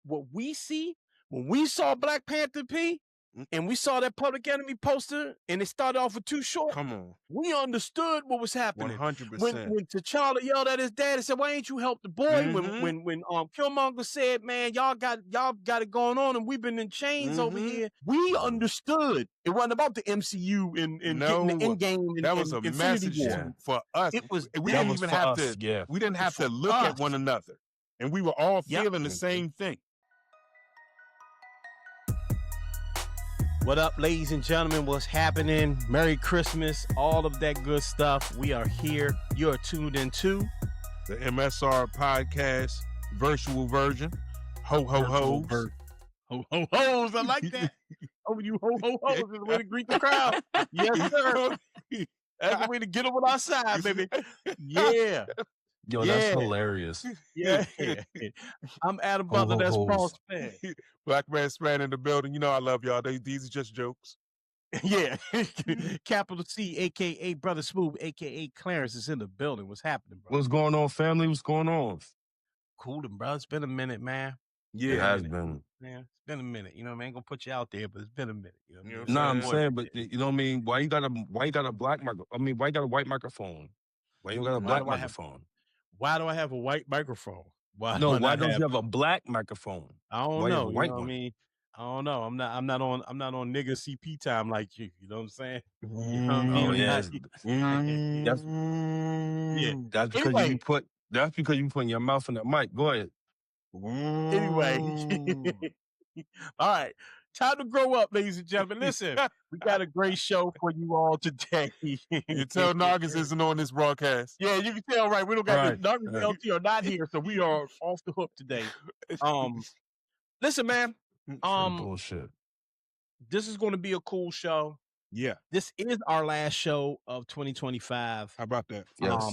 what we see when we saw Black Panther P, and we saw that Public Enemy poster, and it started off with Too Short. Come on. We understood what was happening. 100%. When T'Challa yelled at his dad and said, "Why ain't you help the boy?" When Killmonger said, "Man, y'all got it going on, and we've been in chains over here." We understood. It wasn't about the MCU and getting the Endgame. That was a message for us. We didn't even have to. We didn't have to look at one another, and we were all feeling the same thing. What up, ladies and gentlemen? What's happening? Merry Christmas, all of that good stuff. We are here. You are tuned into the MSR podcast virtual version. Ho ho ho's. Ho ho ho's. I like that. Oh, you ho ho ho's is the way to greet the crowd. Yes, sir. That's the way to get them on our side, baby. Yeah. Yo, that's hilarious. Yeah. I'm Adam Butler. That's Paul Span. Black Man Span in the building. You know I love y'all. These are just jokes. Yeah. Capital C, a.k.a. Brother Smooth, a.k.a. Clarence is in the building. What's happening, bro? What's going on, family? What's going on? Coolin', bro. It's been a minute, man. Yeah, it has been. Yeah, it's been a minute. You know what I mean? I ain't gonna put you out there, but it's been a minute. You know what I mean? I'm saying, but you know what I mean? Why you got a black microphone? I mean, why you got a white microphone? Why you got a black microphone? Why do I have a white microphone? Why don't you have a black microphone? I don't know. You know what I mean? I don't know. I'm not on nigga CP time like you. You know what I'm saying? You know what I mean? That's because you put. That's because you putting your mouth in the mic. Go ahead. Anyway, all right. Time to grow up, ladies and gentlemen. Listen, we got a great show for you all today. You tell Noggins isn't on this broadcast. Yeah, you can tell, right? We don't got Noggins and LT are not here, so we are off the hook today. Listen, man. Bullshit. This is going to be a cool show. Yeah. This is our last show of 2025. How about that? Yes.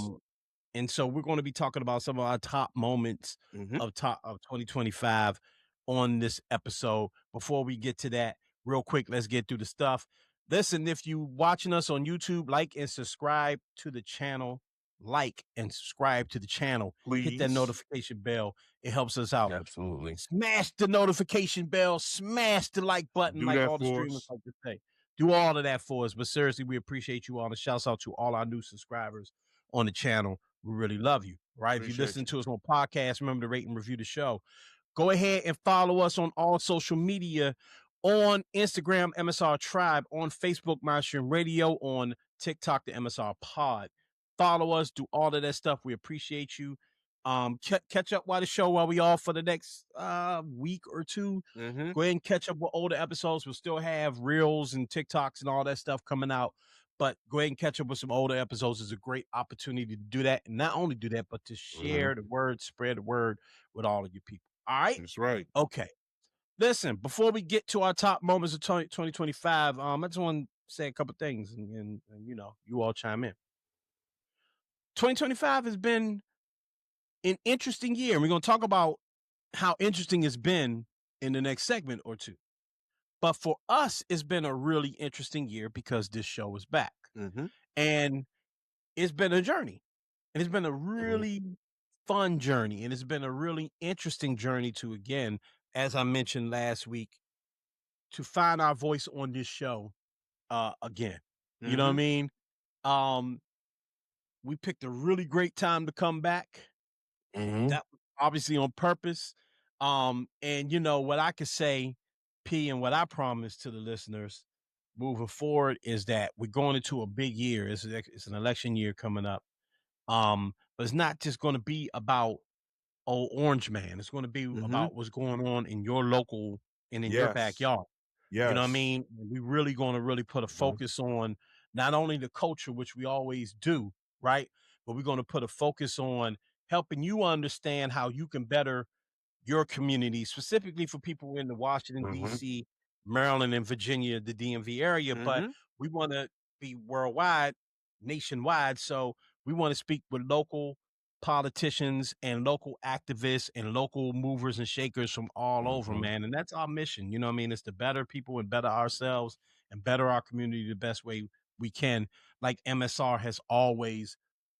And so we're going to be talking about some of our top moments of 2025 on this episode. Before we get to that, real quick, let's get through the stuff. Listen, if you watching us on YouTube, like and subscribe to the channel. Please hit that notification bell. It helps us out. Absolutely. Smash the notification bell. Smash the like button, like all the streamers like to say. Do all of that for us. But seriously, we appreciate you all. And shouts out to all our new subscribers on the channel. We really love you. Right? If you listen to us on podcast, remember to rate and review the show. Go ahead and follow us on all social media. On Instagram, MSR Tribe. On Facebook, Mindstream Radio. On TikTok, the MSR Pod. Follow us. Do all of that stuff. We appreciate you. Catch up while we off for the next week or two. Go ahead and catch up with older episodes. We'll still have reels and TikToks and all that stuff coming out. But go ahead and catch up with some older episodes. It's a great opportunity to do that. And not only do that, but to share the word, spread the word with all of you people. All right? That's right. Okay. Listen, before we get to our top moments of 2025, I just want to say a couple things and you know, you all chime in. 2025 has been an interesting year. And we're going to talk about how interesting it's been in the next segment or two. But for us, it's been a really interesting year because this show is back. And it's been a journey. And it's been a really fun journey. And it's been a really interesting journey to, again, as I mentioned last week, to find our voice on this show again. You know what I mean? We picked a really great time to come back. That was obviously on purpose. And you know what I could say, P, and what I promise to the listeners moving forward is that we're going into a big year. It's an election year coming up. But it's not just going to be about old Orange Man. It's going to be about what's going on in your local and in your backyard. You know what I mean? We're really going to really put a focus on not only the culture, which we always do, right? But we're going to put a focus on helping you understand how you can better your community, specifically for people in the Washington, D.C., Maryland, and Virginia, the DMV area. But we want to be worldwide, nationwide. So we want to speak with local politicians and local activists and local movers and shakers from all over, man. And that's our mission. You know what I mean? It's to better people and better ourselves and better our community the best way we can, like MSR has always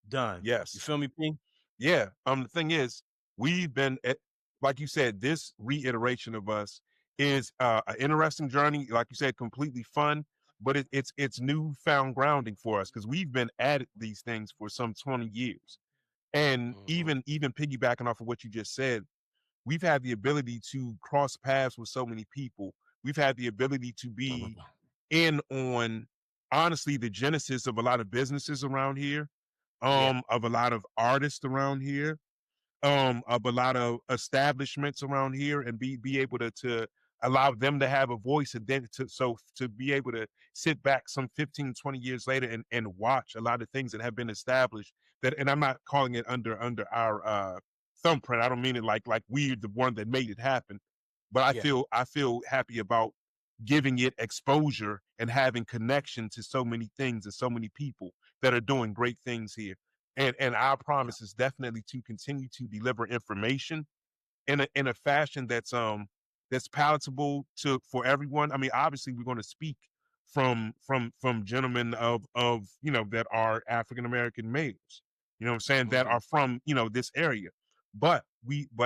done. Yes. You feel me, P? Yeah. The thing is, we've been like you said, this reiteration of us is an interesting journey. Like you said, completely fun, but it's newfound grounding for us because we've been at these things for some 20 years. And even piggybacking off of what you just said, we've had the ability to cross paths with so many people. We've had the ability to be in on, honestly, the genesis of a lot of businesses around here, of a lot of artists around here, of a lot of establishments around here, and be able to allow them to have a voice, and then to be able to sit back some 15, 20 years later and watch a lot of things that have been established, that, and I'm not calling it under our thumbprint. I don't mean it like we're the one that made it happen, but I feel happy about giving it exposure and having connection to so many things and so many people that are doing great things here. And our promise is definitely to continue to deliver information in a fashion that's palatable for everyone. I mean, obviously, we're going to speak from gentlemen of that are African American males. You know what I'm saying? That are from this area. But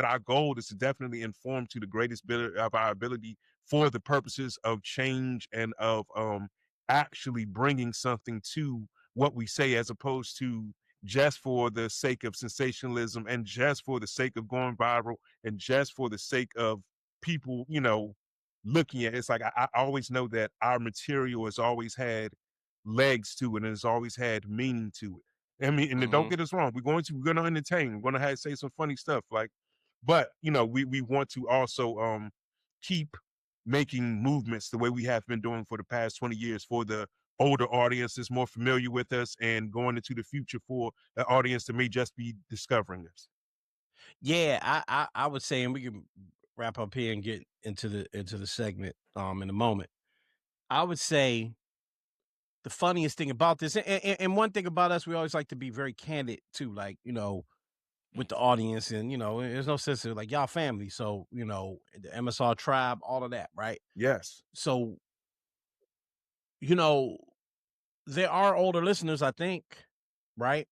our goal is to definitely inform to the greatest bit of our ability for the purposes of change and of actually bringing something to what we say, as opposed to just for the sake of sensationalism and just for the sake of going viral and just for the sake of people, looking at it. It's like I always know that our material has always had legs to it and has always had meaning to it. I mean, and don't get us wrong, we're going to entertain, we're going to say some funny stuff, but we want to also keep making movements the way we have been doing for the past 20 years for the older audience is more familiar with us, and going into the future for an audience that may just be discovering us. Yeah, I would say, and we can wrap up here and get into the segment in a moment. I would say the funniest thing about this, and one thing about us, we always like to be very candid too, like, with the audience, and there's no sense of, like, y'all family, so the MSR tribe, all of that, right? Yes. So there are older listeners, I think, right?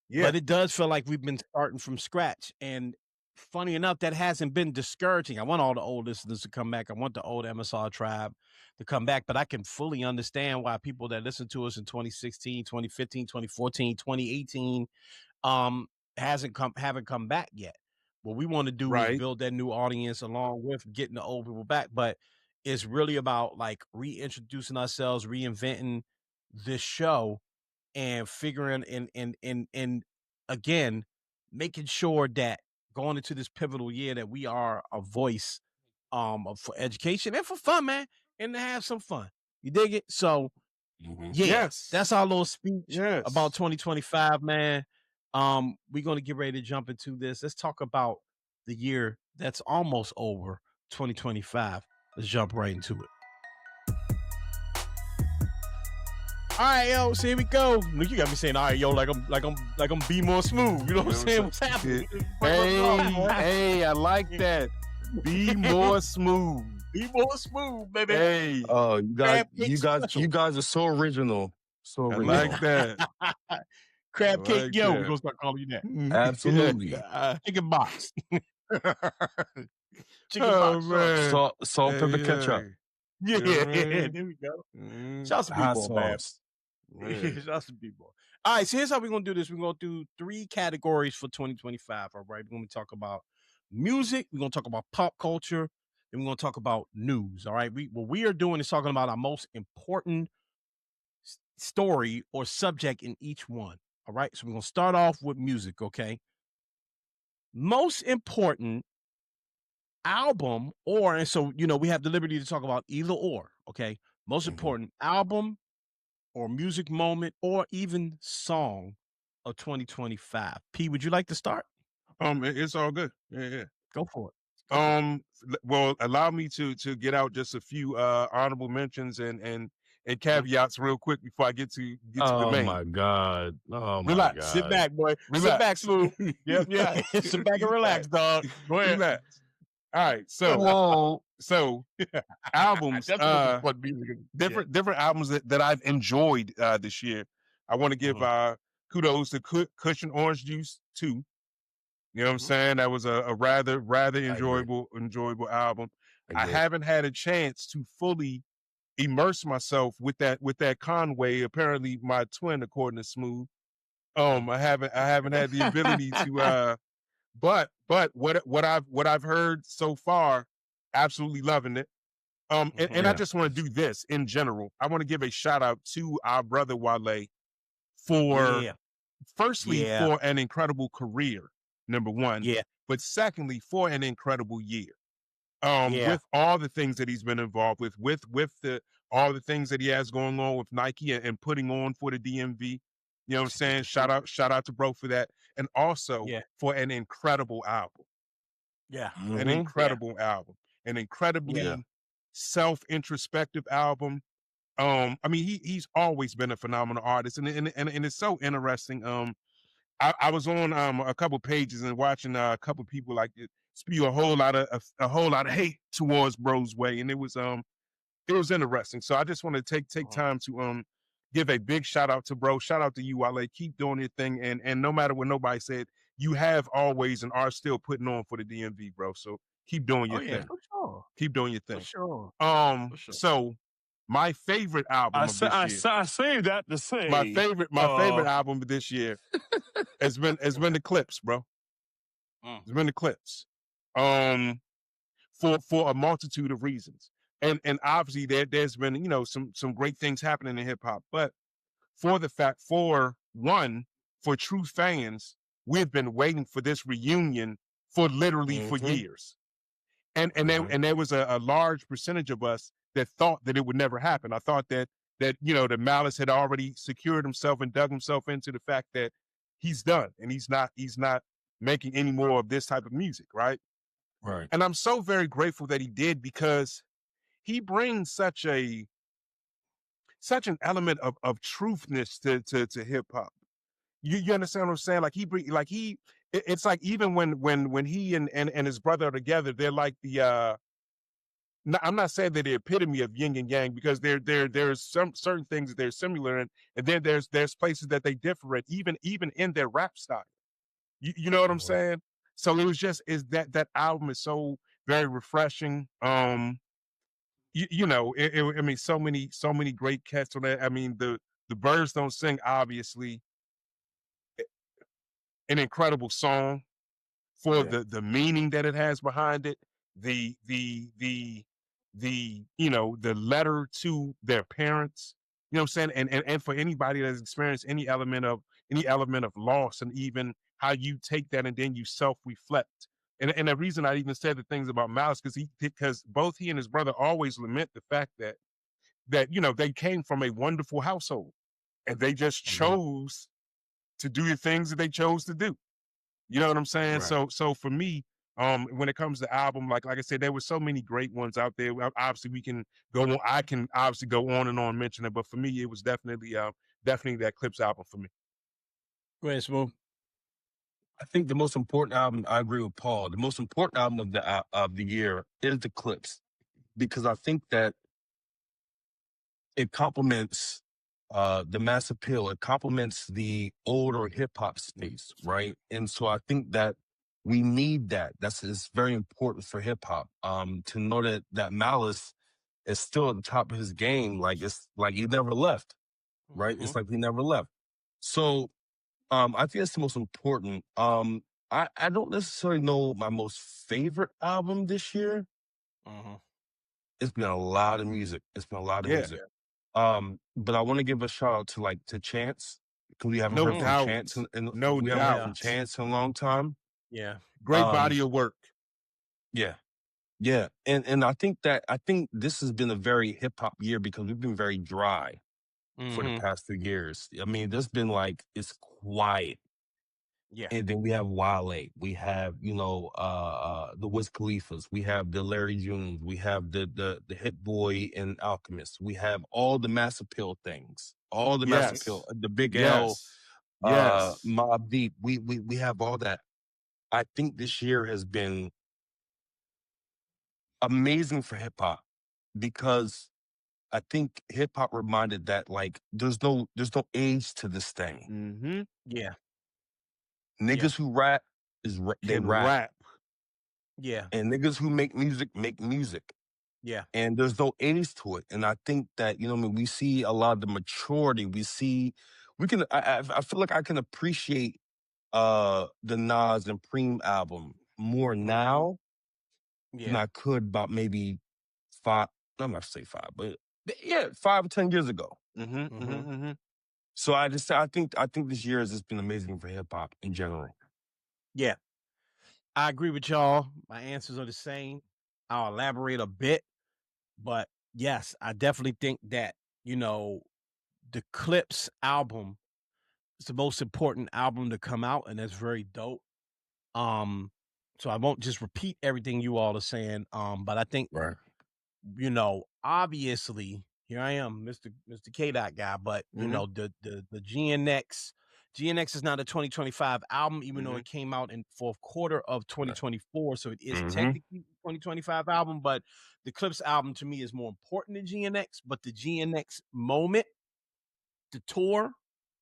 Yeah. But it does feel like we've been starting from scratch. And funny enough, that hasn't been discouraging. I want all the old listeners to come back. I want the old MSR tribe to come back. But I can fully understand why people that listened to us in 2016, 2015, 2014, 2018 haven't come back yet. What we want to do is build that new audience along with getting the old people back. But it's really about, like, reintroducing ourselves, reinventing this show, and figuring and again, making sure that going into this pivotal year that we are a voice for education and for fun, man, and to have some fun. You dig it? So that's our little speech about 2025, man. We're gonna get ready to jump into this. Let's talk about the year that's almost over, 2025. Let's jump right into it. All right, yo, so here we go. You got me saying, all right, yo, like I'm Be More Smooth. You know what I'm saying? What's happening? Hey, I like that. Be More Smooth. Be More Smooth, baby. Hey. Oh, you guys are so original. So original. I like that. Crab Cake Yo, we're gonna start calling you that. Absolutely. Chicken box. Chicken box. Man. Salt, pepper, ketchup. Yeah, there we go. Shout out to people, man. Shout out to people. All right, so here's how we're gonna do this. We're gonna do 3 categories for 2025. All right, we're gonna talk about music, we're gonna talk about pop culture, and we're gonna talk about news. All right, what we are doing is talking about our most important story or subject in each one. All right, so we're gonna start off with music. Okay, most important album, and so we have the liberty to talk about either or. Okay, most important album or music moment or even song of 2025. P, would you like to start? It's all good. Yeah. Go for it. Well, allow me to get out just a few honorable mentions and caveats real quick before I get to the main. Oh my God. Relax. My God. Sit back, boy. Relax. Sit back, Smooth. Yeah. Sit back and relax, dog. Go ahead. Relax. All right. So albums, different albums that I've enjoyed this year. I want to give kudos to Cushion Orange Juice 2. You know what I'm saying? That was a rather I agree. enjoyable album. I I agree. haven't had a chance to fully immerse myself with that Conway, apparently my twin, according to Smooth. I haven't had the ability to but what I've heard so far, absolutely loving it. And I just want to do this in general. I want to give a shout out to our brother Wale for firstly for an incredible career, number one, but secondly for an incredible year. With all the things that he's been involved with the all the things that he has going on with Nike and putting on for the DMV. You know what I'm saying? Shout out to bro for that. And also for an incredible album. An incredible album. An incredibly self-introspective album. I mean, he's always been a phenomenal artist, and it's so interesting. I was on a couple pages and watching a couple people like spew a whole lot of hate towards Bro's way, and it was interesting. So I just want to take time to give a big shout out to Bro. Shout out to you, Wale. Keep doing your thing, and no matter what nobody said, you have always and are still putting on for the DMV, bro. So keep doing your thing. For sure. Keep doing your thing. For sure. So my favorite album of this year. I saved that to say My favorite album of this year has been the Clips, bro. It's been the Clips. For a multitude of reasons. And obviously there's been, you know, some great things happening in hip hop, but for true fans, we've been waiting for this reunion for literally for years. And there was a large percentage of us that thought that it would never happen. I thought that you know, that Malice had already secured himself and dug himself into the fact that he's done and he's not making any more of this type of music, right? Right. And I'm so very grateful that he did, because he brings such an element of truthness to hip hop. You understand what I'm saying? It's like even when he and his brother are together, they're like the I'm not saying they're the epitome of yin and yang, because there's some certain things that they're similar in, and then there's places that they differ at, even in their rap style. You know what I'm saying? So it was that album is so very refreshing. You know, I mean, so many great cats on that. I mean, the Birds Don't Sing, obviously, an incredible song for the meaning that it has behind it. The you know, the letter to their parents. You know what I'm saying? And for anybody that's experienced any element of loss, and even how you take that and then you self-reflect. And the reason I even said the things about Malice, because both he and his brother always lament the fact that you know, they came from a wonderful household and they just chose to do the things that they chose to do. You know what I'm saying? Right. So for me, when it comes to album, like I said, there were so many great ones out there. Obviously, we can go on. I can obviously go on and on mentioning it, but for me, it was definitely that Clips album for me. Go ahead, Smooth. I think the most important album, I agree with Paul, the most important album of the year is the Clips, because I think that it complements the mass appeal. It complements the older hip hop space, right? And so I think that we need that. It's very important for hip hop. To know that Malice is still at the top of his game, like it's like he never left, right? It's like he never left. So I think that's the most important. I don't necessarily know my most favorite album this year. It's been a lot of music. Music. But I want to give a shout out to Chance, because we haven't heard from Chance in a long time. Yeah. Great body of work. Yeah. And I think this has been a very hip hop year, because we've been very dry for the past few years. I mean, there's been it's quiet. Yeah. And then we have Wale, we have, you know, the Wiz Khalifa's, we have the Larry Junes, we have the Hit Boy and Alchemist, we have all the mass appeal things, all the mass appeal, the Big L, Mobb Deep, we have all that. I think this year has been amazing for hip hop, because I think hip hop reminded that there's no age to this thing. Yeah. Niggas who rap they Can rap. rap. Yeah. And niggas who make music make music. Yeah. And there's no age to it. And I think that, you know what I mean, we see a lot of the maturity. I feel like I can appreciate the Nas and Preem album more now than Yeah. I could about maybe I'm not gonna say 5, but yeah, 5 or 10 years ago. So I think this year has just been amazing for hip hop in general. Yeah. I agree with y'all. My answers are the same. I'll elaborate a bit, but yes, I definitely think that, you know, the Clips album is the most important album to come out, and that's very dope. So I won't just repeat everything you all are saying. But I think, Right. you know, obviously, here I am, Mr. K Dot guy, but you know, the GNX is not a 2025 album, even though it came out in fourth quarter of 2024. So it is technically a 2025 album, but the Clips album to me is more important than GNX. But the GNX moment, the tour,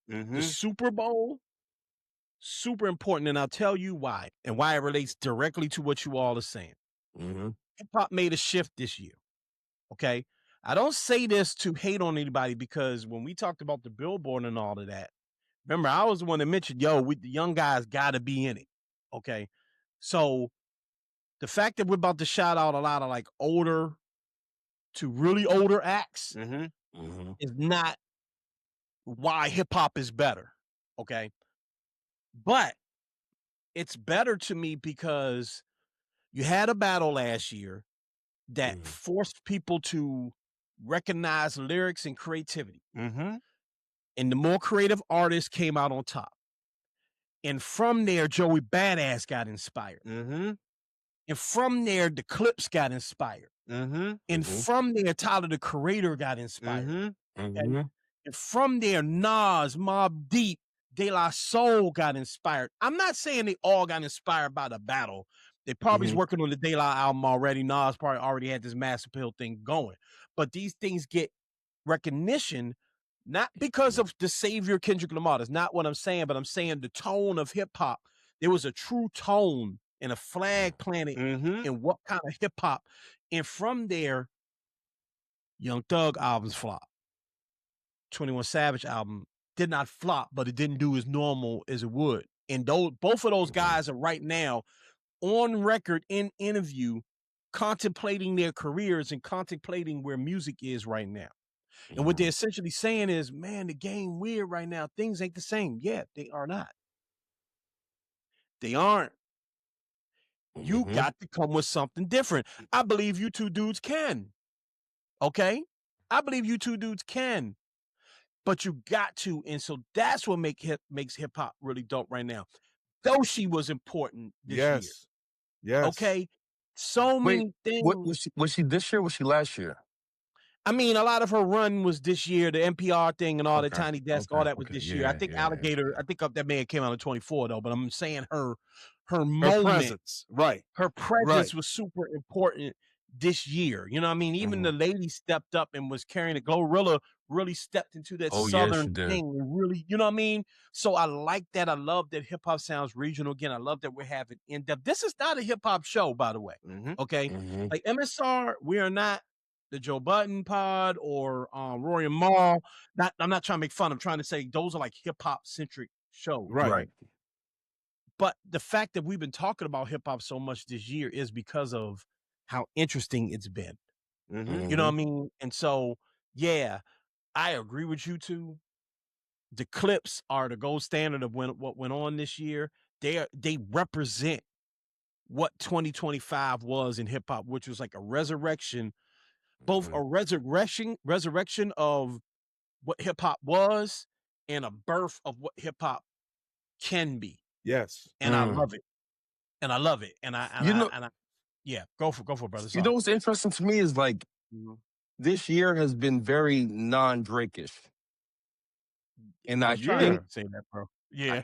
the Super Bowl, super important. And I'll tell you why, and why it relates directly to what you all are saying. Hip hop made a shift this year. Okay. I don't say this to hate on anybody, because when we talked about the Billboard and all of that, remember, I was the one that mentioned, the young guys got to be in it. Okay. So the fact that we're about to shout out a lot of like older to really older acts is not why hip hop is better. Okay. But it's better to me because you had a battle last year that forced people to recognize lyrics and creativity. And the more creative artists came out on top. And from there, Joey Badass got inspired. And from there, the Clips got inspired. And from there, Tyler, the Creator, got inspired. And from there, Nas, Mobb Deep, De La Soul got inspired. I'm not saying they all got inspired by the battle. They probably's working on the De La album already. Nas probably already had this Mass Appeal thing going. But these things get recognition not because of the savior Kendrick Lamar. That's not what I'm saying, but I'm saying the tone of hip hop. There was a true tone and a flag planted in what kind of hip hop. And from there, Young Thug albums flop. 21 Savage album did not flop, but it didn't do as normal as it would. And both of those guys are right now on record in interview contemplating their careers and contemplating where music is right now. And what they're essentially saying is, man, the game weird right now. Things ain't the same. Yeah, they are not. They aren't. You got to come with something different. I believe you two dudes can. Okay? I believe you two dudes can. But you got to. And so that's what makes hip hop really dope right now. Doshi was important this year. Yes. Okay? So many things. Was she this year or was she last year? I mean, a lot of her run was this year, the NPR thing and all the Tiny Desk, all that was this year. I think Alligator, I think that man came out in 24 though, but I'm saying her moment, presence, right? Her presence was super important this year. You know what I mean? Even the lady stepped up and was carrying it. Glorilla really stepped into that Southern thing and really, you know what I mean? So I like that. I love that hip hop sounds regional again. I love that we're having in-depth. This is not a hip hop show, by the way. Okay. Like MSR, we are not the Joe Budden pod or Rory and Mal. I'm not trying to make fun. I'm trying to say those are like hip hop centric shows. Right. But the fact that we've been talking about hip hop so much this year is because of how interesting it's been. You know what I mean? And so, yeah, I agree with you two. The Clips are the gold standard of what went on this year. They represent what 2025 was in hip hop, which was like a resurrection. Both a resurrection of what hip hop was and a birth of what hip hop can be. Yes. And I love it. And I love it. And yeah, go for it, brother. You know what's interesting to me is like this year has been very non-Drake-ish. And I think say that, bro. Yeah.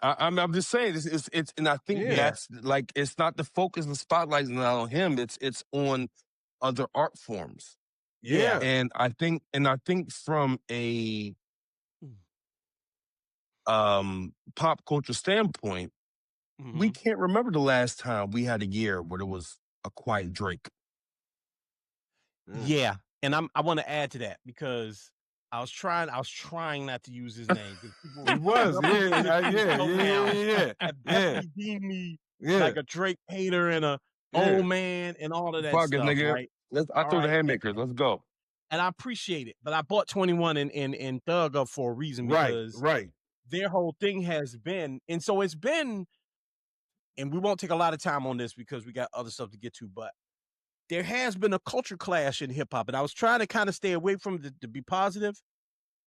I'm just saying it's and I think that's like it's not the focus, the spotlight is not on him. It's on other art forms. Yeah. And I think from a pop culture standpoint, we can't remember the last time we had a year where there was a quiet Drake. Yeah, and I want to add to that because I was trying not to use his name because people He was, have definitely deemed me yeah. like a Drake hater and a old man and all of that Fuck it, stuff, nigga. right? I throw the haymakers. Let's go. And I appreciate it, but I bought 21 and Thug up for a reason because their whole thing has been, and so it's been, and we won't take a lot of time on this because we got other stuff to get to, but there has been a culture clash in hip hop, and I was trying to kind of stay away from it to be positive,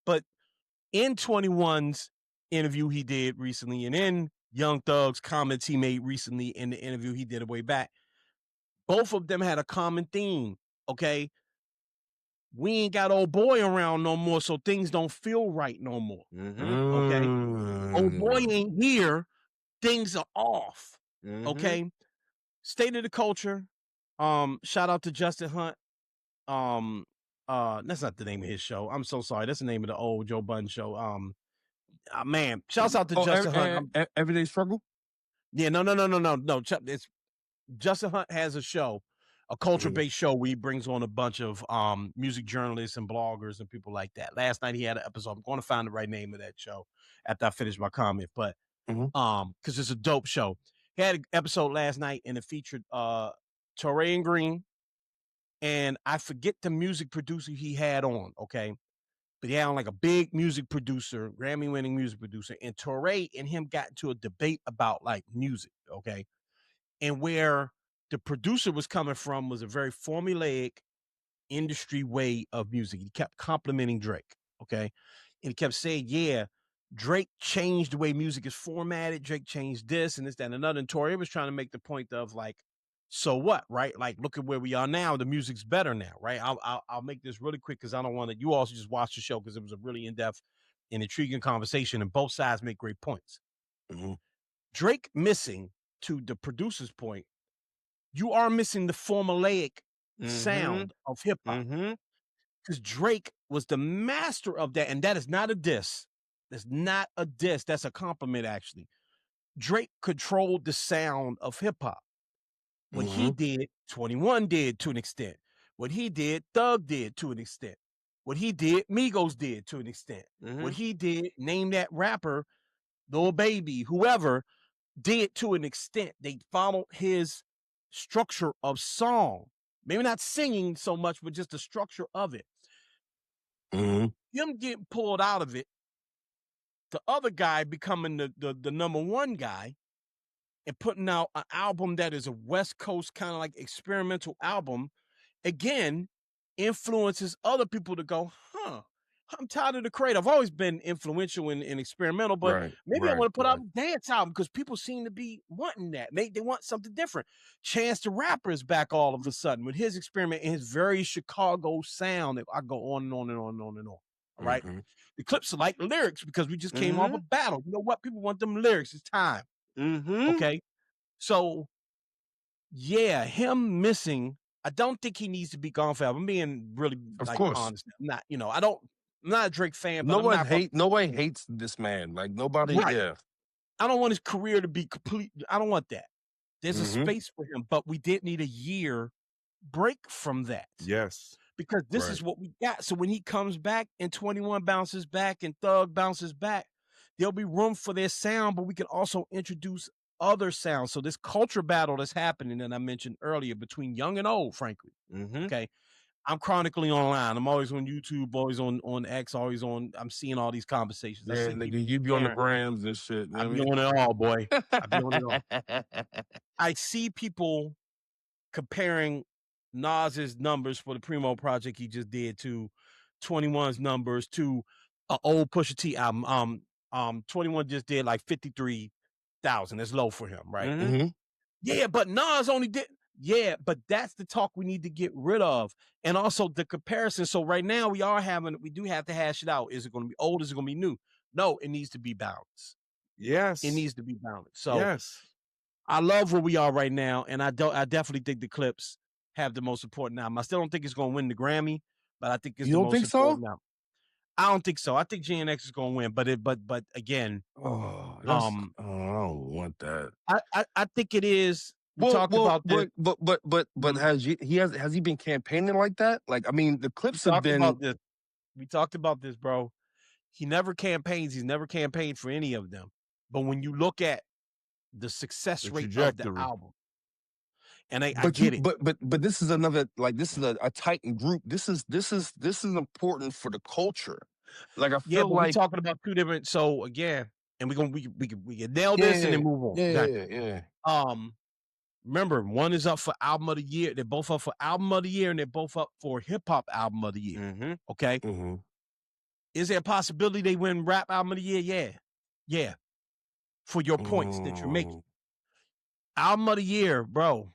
but in 21's interview he did recently, and in Young Thug's comments he made recently in the interview he did way back, both of them had a common theme. Okay, we ain't got old boy around no more, so things don't feel right no more. Okay, old boy ain't here, things are off. Okay, state of the culture. Shout out to Justin Hunt. That's not the name of his show. I'm so sorry. That's the name of the old Joe Budden show. Man, shouts out to Justin Hunt. Everyday Struggle. Yeah, no. It's Justin Hunt has a show, a culture-based show where he brings on a bunch of music journalists and bloggers and people like that. Last night he had an episode. I'm going to find the right name of that show after I finish my comment, but because it's a dope show. He had an episode last night and it featured Torrey and Green, and I forget the music producer he had on, okay? But he had on like a big music producer, Grammy-winning music producer, and Torrey and him got into a debate about like music, okay? And where the producer was coming from was a very formulaic industry way of music. He kept complimenting Drake, okay? And he kept saying, yeah, Drake changed the way music is formatted. Drake changed this and this, that, and another. And Torrey was trying to make the point of like, so what, right? Like, look at where we are now. The music's better now, right? I'll make this really quick because I don't want to. You also just watch the show because it was a really in-depth and intriguing conversation, and both sides make great points. Drake missing, to the producer's point, you are missing the formulaic sound of hip hop because Drake was the master of that, and that is not a diss. That's not a diss. That's a compliment, actually. Drake controlled the sound of hip hop. What he did, 21 did to an extent. What he did, Thug did to an extent. What he did, Migos did to an extent. What he did, name that rapper, Lil Baby, whoever, did to an extent. They followed his structure of song. Maybe not singing so much, but just the structure of it. Him getting pulled out of it, the other guy becoming the number one guy, and putting out an album that is a West Coast kind of like experimental album, again, influences other people to go, I'm tired of the creative. I've always been influential and experimental, but maybe I want to put out a dance album because people seem to be wanting that. They want something different. Chance the Rapper is back all of a sudden with his experiment and his very Chicago sound. I go on and on and on and on and on. All right. The clips are like lyrics because we just came off a battle. You know what? People want them lyrics. It's time. Okay. So, yeah, him missing. I don't think he needs to be gone forever. I'm being really honest. I'm not, I'm not a Drake fan, but nobody hates this man. Like nobody, I don't want his career to be complete. I don't want that. There's a space for him, but we did need a year break from that. Yes. Because this is what we got. So when he comes back and 21 bounces back and Thug bounces back, there'll be room for their sound, but we can also introduce other sounds. So this culture battle that's happening that I mentioned earlier between young and old, frankly. Okay. I'm chronically online. I'm always on YouTube, always on X, always on. I'm seeing all these conversations. Yeah, nigga, you be on the grams and shit. I'm doing it all, boy. I'm doing it all. I see people comparing Nas's numbers for the Primo project he just did to 21's numbers to an old Pusha T album. 21 just did like 53,000. That's low for him, right? Yeah, but Nas only did. Yeah, but that's the talk we need to get rid of. And also the comparison. So right now we do have to hash it out. Is it going to be old? Is it going to be new? No, it needs to be balanced. Yes. It needs to be balanced. So I love where we are right now. And I definitely think the clips have the most important album. I still don't think it's going to win the Grammy, but I think it's the most important album. I don't think so. I think GNX is going to win, but again, Oh, I don't want that. I think it is. We talked about this. But has he been campaigning like that? Like, I mean, the clips have been. About this. We talked about this, bro. He never campaigns. He's never campaigned for any of them. But when you look at the success rate of the album, and I get it. But this is another, like, this is a tightened group. This is important for the culture. Like, I feel like we're talking about two different. So again, and we can nail this and then move on. Yeah. Remember, one is up for album of the year. They're both up for album of the year, and they're both up for hip hop album of the year. Mm-hmm. Okay. Mm-hmm. Is there a possibility they win rap album of the year? Yeah. For your points that you're making. Album of the year, bro.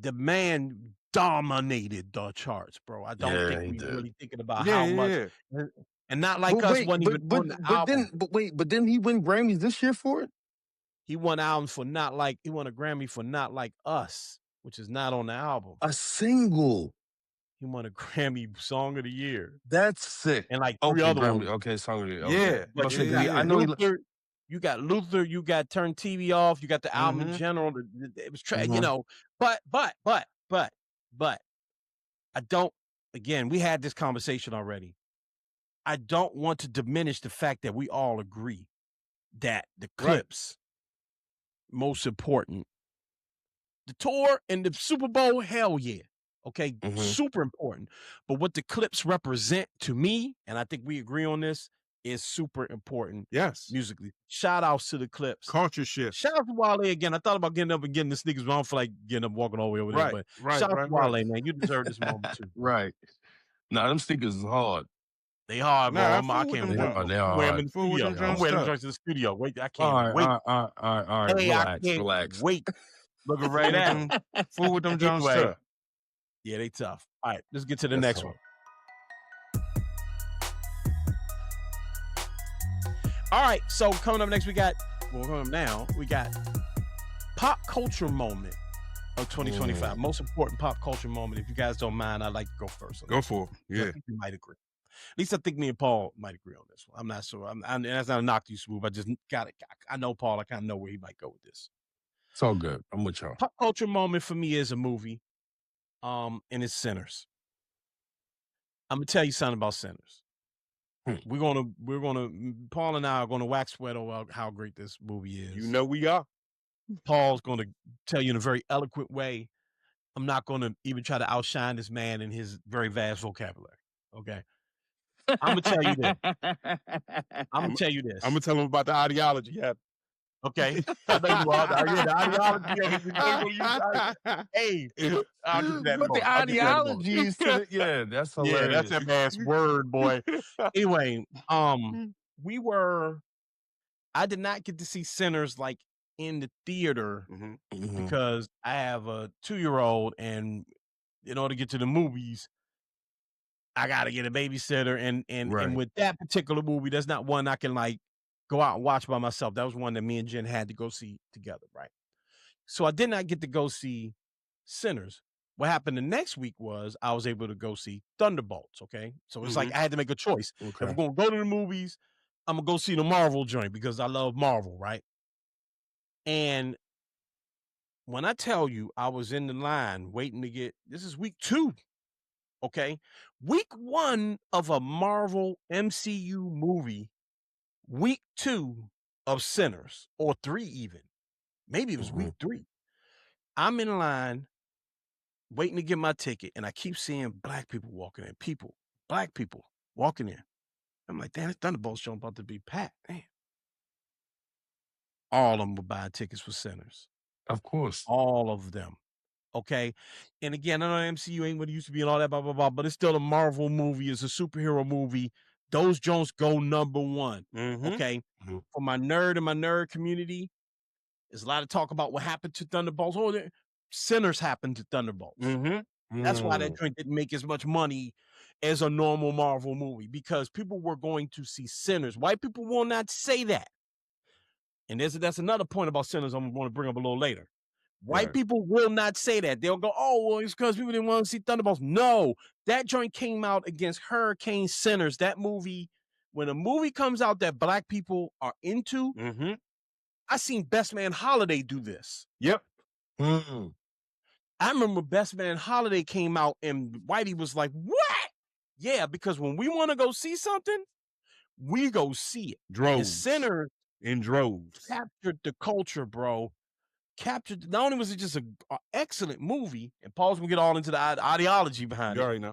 The man dominated the charts, bro. I don't think we're really thinking about how much. And not like us wasn't even on the album. But didn't he win Grammys this year for it? He won albums for he won a Grammy for Not Like Us, which is not on the album. A single. He won a Grammy Song of the Year. That's sick. And like three other ones. Okay, Song of the Year. Yeah. Okay. I know you got Luther, you got Turn TV Off, you got the album in general. It was you know, but I don't, again, we had this conversation already. I don't want to diminish the fact that we all agree that the clips most important. The tour and the Super Bowl, hell yeah. Okay, super important. But what the clips represent to me, and I think we agree on this, is super important. Yes. Musically. Shout outs to the clips. Culture shift. Shout out to Wale again. I thought about getting up and getting the sneakers, but I don't feel like getting up walking all the way over there. But shout out to Wale, man. You deserve this moment too. Right. Nah, them sneakers is hard. They hard, bro. I can't wait. They are wear them in the studio. I'm wearing them in the studio. Wait, I can't wait. All right. Hey, Relax. Wait. Looking right at him. Fool with them Jones tough. Yeah, they tough. All right, let's get to the next one. All right, so coming up next, we got pop culture moment of 2025. Most important pop culture moment. If you guys don't mind, I'd like to go first. Go for it. Yeah. I think you might agree. At least I think me and Paul might agree on this one. I'm not sure. And that's not a knock to you, Smooth. I just got it. I know Paul. I kind of know where he might go with this. It's all good. I'm with y'all. Pop culture moment for me is a movie, and it's Sinners. I'm gonna tell you something about Sinners. We're gonna Paul and I are gonna wax sweat over how great this movie is. You know we are. Paul's gonna tell you in a very eloquent way. I'm not gonna even try to outshine this man in his very vast vocabulary. Okay. I'm gonna tell you this. I'm gonna tell him about the ideology. Yeah. Okay. I know you are. The ideology. Hey, I'll get that. But the ideology is that's hilarious. Yeah, that's that man's word, boy. Anyway, I did not get to see Sinners like in the theater because I have a 2-year-old, and in order to get to the movies, I got to get a babysitter, and with that particular movie, that's not one I can like go out and watch by myself. That was one that me and Jen had to go see together, right? So I did not get to go see Sinners. What happened the next week was I was able to go see Thunderbolts, okay? So it's like I had to make a choice. Okay. If we're going to go to the movies, I'm going to go see the Marvel joint because I love Marvel, right? And when I tell you I was in the line waiting to get, this is week 2, okay? Week 1 of a Marvel MCU movie, week 2 of Sinners, or 3 even. Maybe it was week 3. I'm in line waiting to get my ticket, and I keep seeing black people walking in. Black people walking in. I'm like, damn, this Thunderbolts show about to be packed. Damn. All of them were buying tickets for Sinners. Of course. All of them. Okay. And again, I know MCU ain't what it used to be and all that, blah, blah, blah, but it's still a Marvel movie. It's a superhero movie. Those Jones go number 1. Okay. For my nerd and my nerd community, there's a lot of talk about what happened to Thunderbolts. Oh, Sinners happened to Thunderbolts. That's why that joint didn't make as much money as a normal Marvel movie, because people were going to see Sinners. White people will not say that. And that's another point about Sinners I'm going to bring up a little later. White people will not say that. They'll go, oh, well, it's because people didn't want to see Thunderbolts. No, that joint came out against Hurricane Sinners. That movie, when a movie comes out that black people are into, I seen Best Man Holiday do this. Yep. I remember Best Man Holiday came out and Whitey was like, what? Yeah, because when we want to go see something, we go see it. Droves. And Sinners in droves captured the culture, bro. Captured. Not only was it just an excellent movie, and Paul's gonna get all into the ideology behind you already know.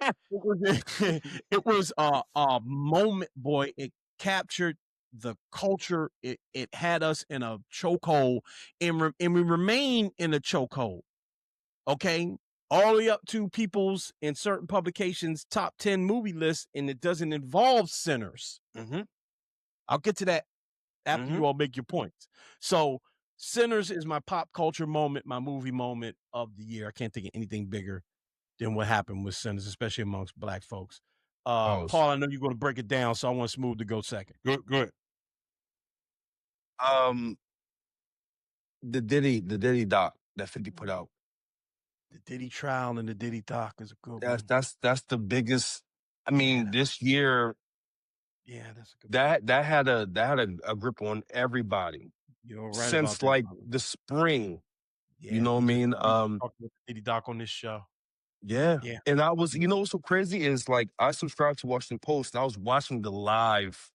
It was a moment, boy. It captured the culture. It had us in a chokehold, and we remain in a chokehold. Okay, all the way up to people's in certain publications top 10 movie lists, and it doesn't involve Sinners. I'll get to that after you all make your points. So Sinners is my pop culture moment, my movie moment of the year. I can't think of anything bigger than what happened with Sinners, especially amongst black folks. Paul, I know you're going to break it down, so I want Smooth to go second. Go ahead. The Diddy doc that 50 put out. The Diddy trial and the Diddy doc is a good one. That's the biggest. I mean, this year. Yeah, that's a good that had a grip on everybody. You're right. Since like the spring. Yeah, you know what I mean? Talking about the Diddy doc on this show. Yeah. And I was, you know what's so crazy is like I subscribed to Washington Post and I was watching the live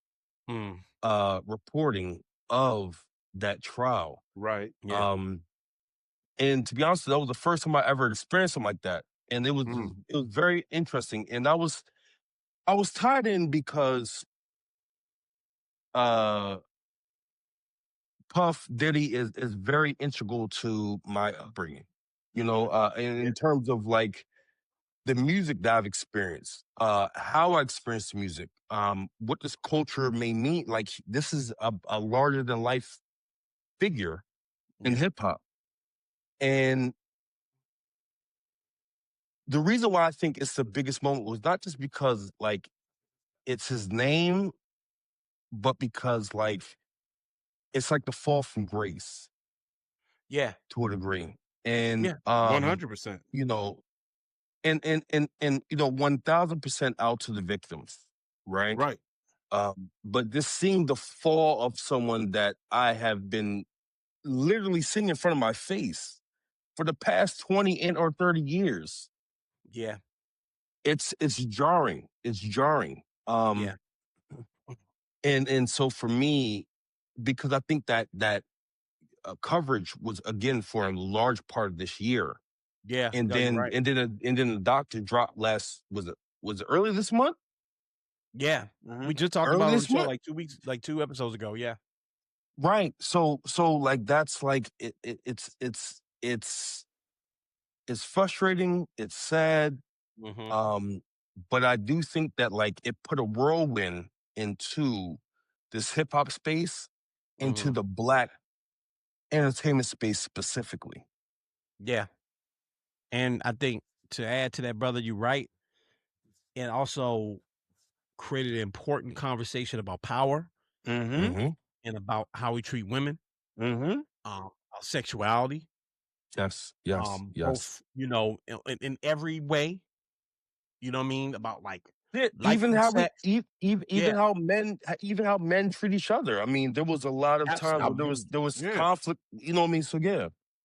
reporting of that trial. Right. Yeah. And to be honest, that was the first time I ever experienced something like that. And it was very interesting. And I was tied in because Puff Diddy is very integral to my upbringing, you know, in terms of like the music that I've experienced, how I experienced music, what this culture may mean. Like this is a larger than life figure in hip hop. And the reason why I think it's the biggest moment was not just because like it's his name, but because like it's like the fall from grace. Yeah. To a degree. And 100%. You know, and you know, 1000% out to the victims, right? Right. But this seemed the fall of someone that I have been literally sitting in front of my face for the past 20 or 30 years. Yeah. It's jarring. It's jarring. Yeah. And so for me, because I think that coverage was again for a large part of this year. Yeah. And then the doctor dropped was it early this month? Yeah. We just talked about it on the show like 2 weeks, like 2 episodes ago. Yeah. Right. So like that's like it's frustrating, it's sad. But I do think that like it put a whirlwind into this hip hop space, into the black entertainment space specifically. Yeah. And I think to add to that, brother, you're right. And also created an important conversation about power and about how we treat women, sexuality. Yes. Both, you know, in every way, you know what I mean? About like even how men treat each other. I mean, there was a lot of times where there was conflict, you know what I mean? So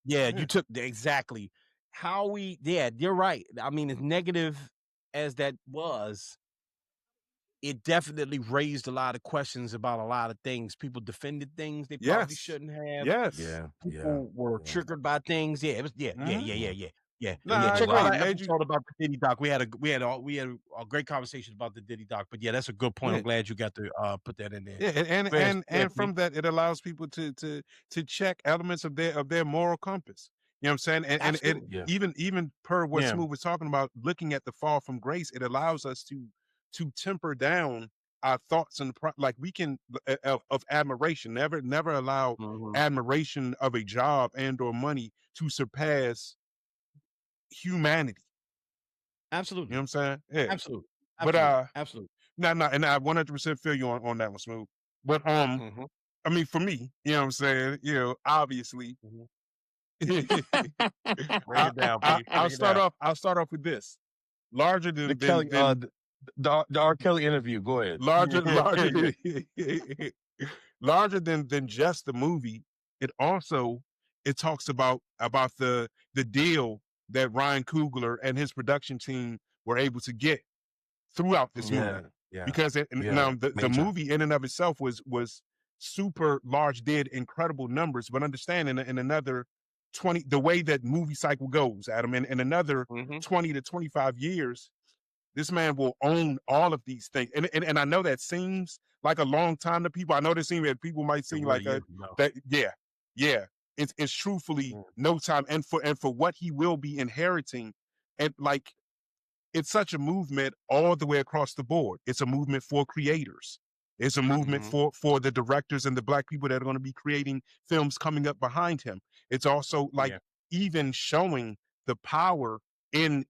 yeah, you took exactly how you're right. I mean, as negative as that was, it definitely raised a lot of questions about a lot of things. People defended things they probably shouldn't have. Yes. Yeah. People were triggered by things. Yeah. It was. Yeah. Nah, Check out our episode about the Diddy doc. We had a great conversation about the Diddy doc. But yeah, that's a good point. I'm glad you got to put that in there. Yeah, and from that, it allows people to check elements of their moral compass. You know what I'm saying? And even per what Smooth was talking about, looking at the fall from grace, it allows us to temper down our thoughts and like we can of admiration. Never allow admiration of a job and or money to surpass humanity. Absolutely. You know what I'm saying? Yeah. Absolutely. But absolutely. No, and I 100% feel you on that one, Smooth. But I mean, for me, you know what I'm saying? You know, obviously, Break Break it down, please. I'll start off with this. Larger The than Kelly, the R. Kelly interview. Go ahead. larger larger than just the movie. It also talks about the deal that Ryan Coogler and his production team were able to get throughout this movie. Because now the movie in and of itself was super large, did incredible numbers, but understand in another 20, the way that movie cycle goes, Adam, in another 20 to 25 years, this man will own all of these things. And I know that seems like a long time to people. I know people might seem really like that. Yeah. It's truthfully no time. And for what he will be inheriting, and like, it's such a movement all the way across the board. It's a movement for creators. It's a movement for the directors and the Black people that are going to be creating films coming up behind him. It's also like even showing the power in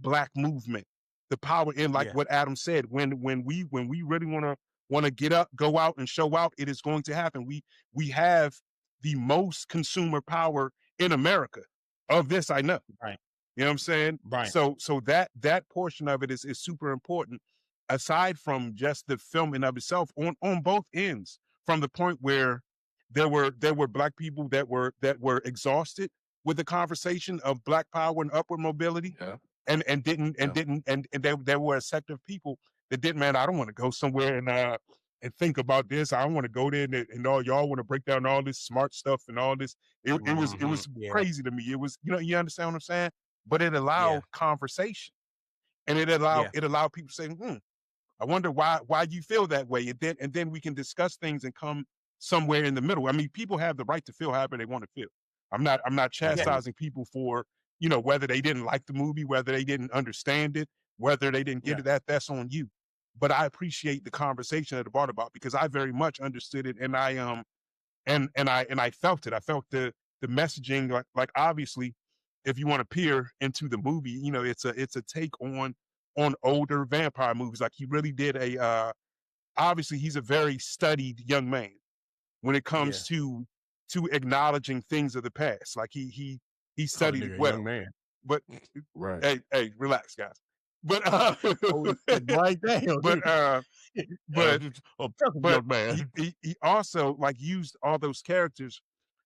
Black movement, the power in what Adam said. When we really want to get up, go out and show out, it is going to happen. We have the most consumer power in America of this. I know. Right. You know what I'm saying? Right. So that portion of it is super important, aside from just the film in of itself, on both ends, from the point where there were Black people that were exhausted with the conversation of Black power and upward mobility. And there were a sector of people that didn't, man, I don't want to go somewhere and think about this. I want to go there and all y'all want to break down all this smart stuff and all this. It was crazy to me. It was, you understand what I'm saying? But it allowed conversation, and it allowed people to say, I wonder why you feel that way. And then we can discuss things and come somewhere in the middle. I mean, people have the right to feel however they want to feel. I'm not chastising people for, whether they didn't like the movie, whether they didn't understand it, whether they didn't get it, that's on you. But I appreciate the conversation that it brought about, because I very much understood it, and I felt it. I felt the messaging, like obviously, if you want to peer into the movie, it's a take on older vampire movies. Like, he really did obviously he's a very studied young man when it comes to acknowledging things of the past. Like, he studied it well. Young man. But Right. Hey, relax, guys. But right there. Young man. He also used all those characters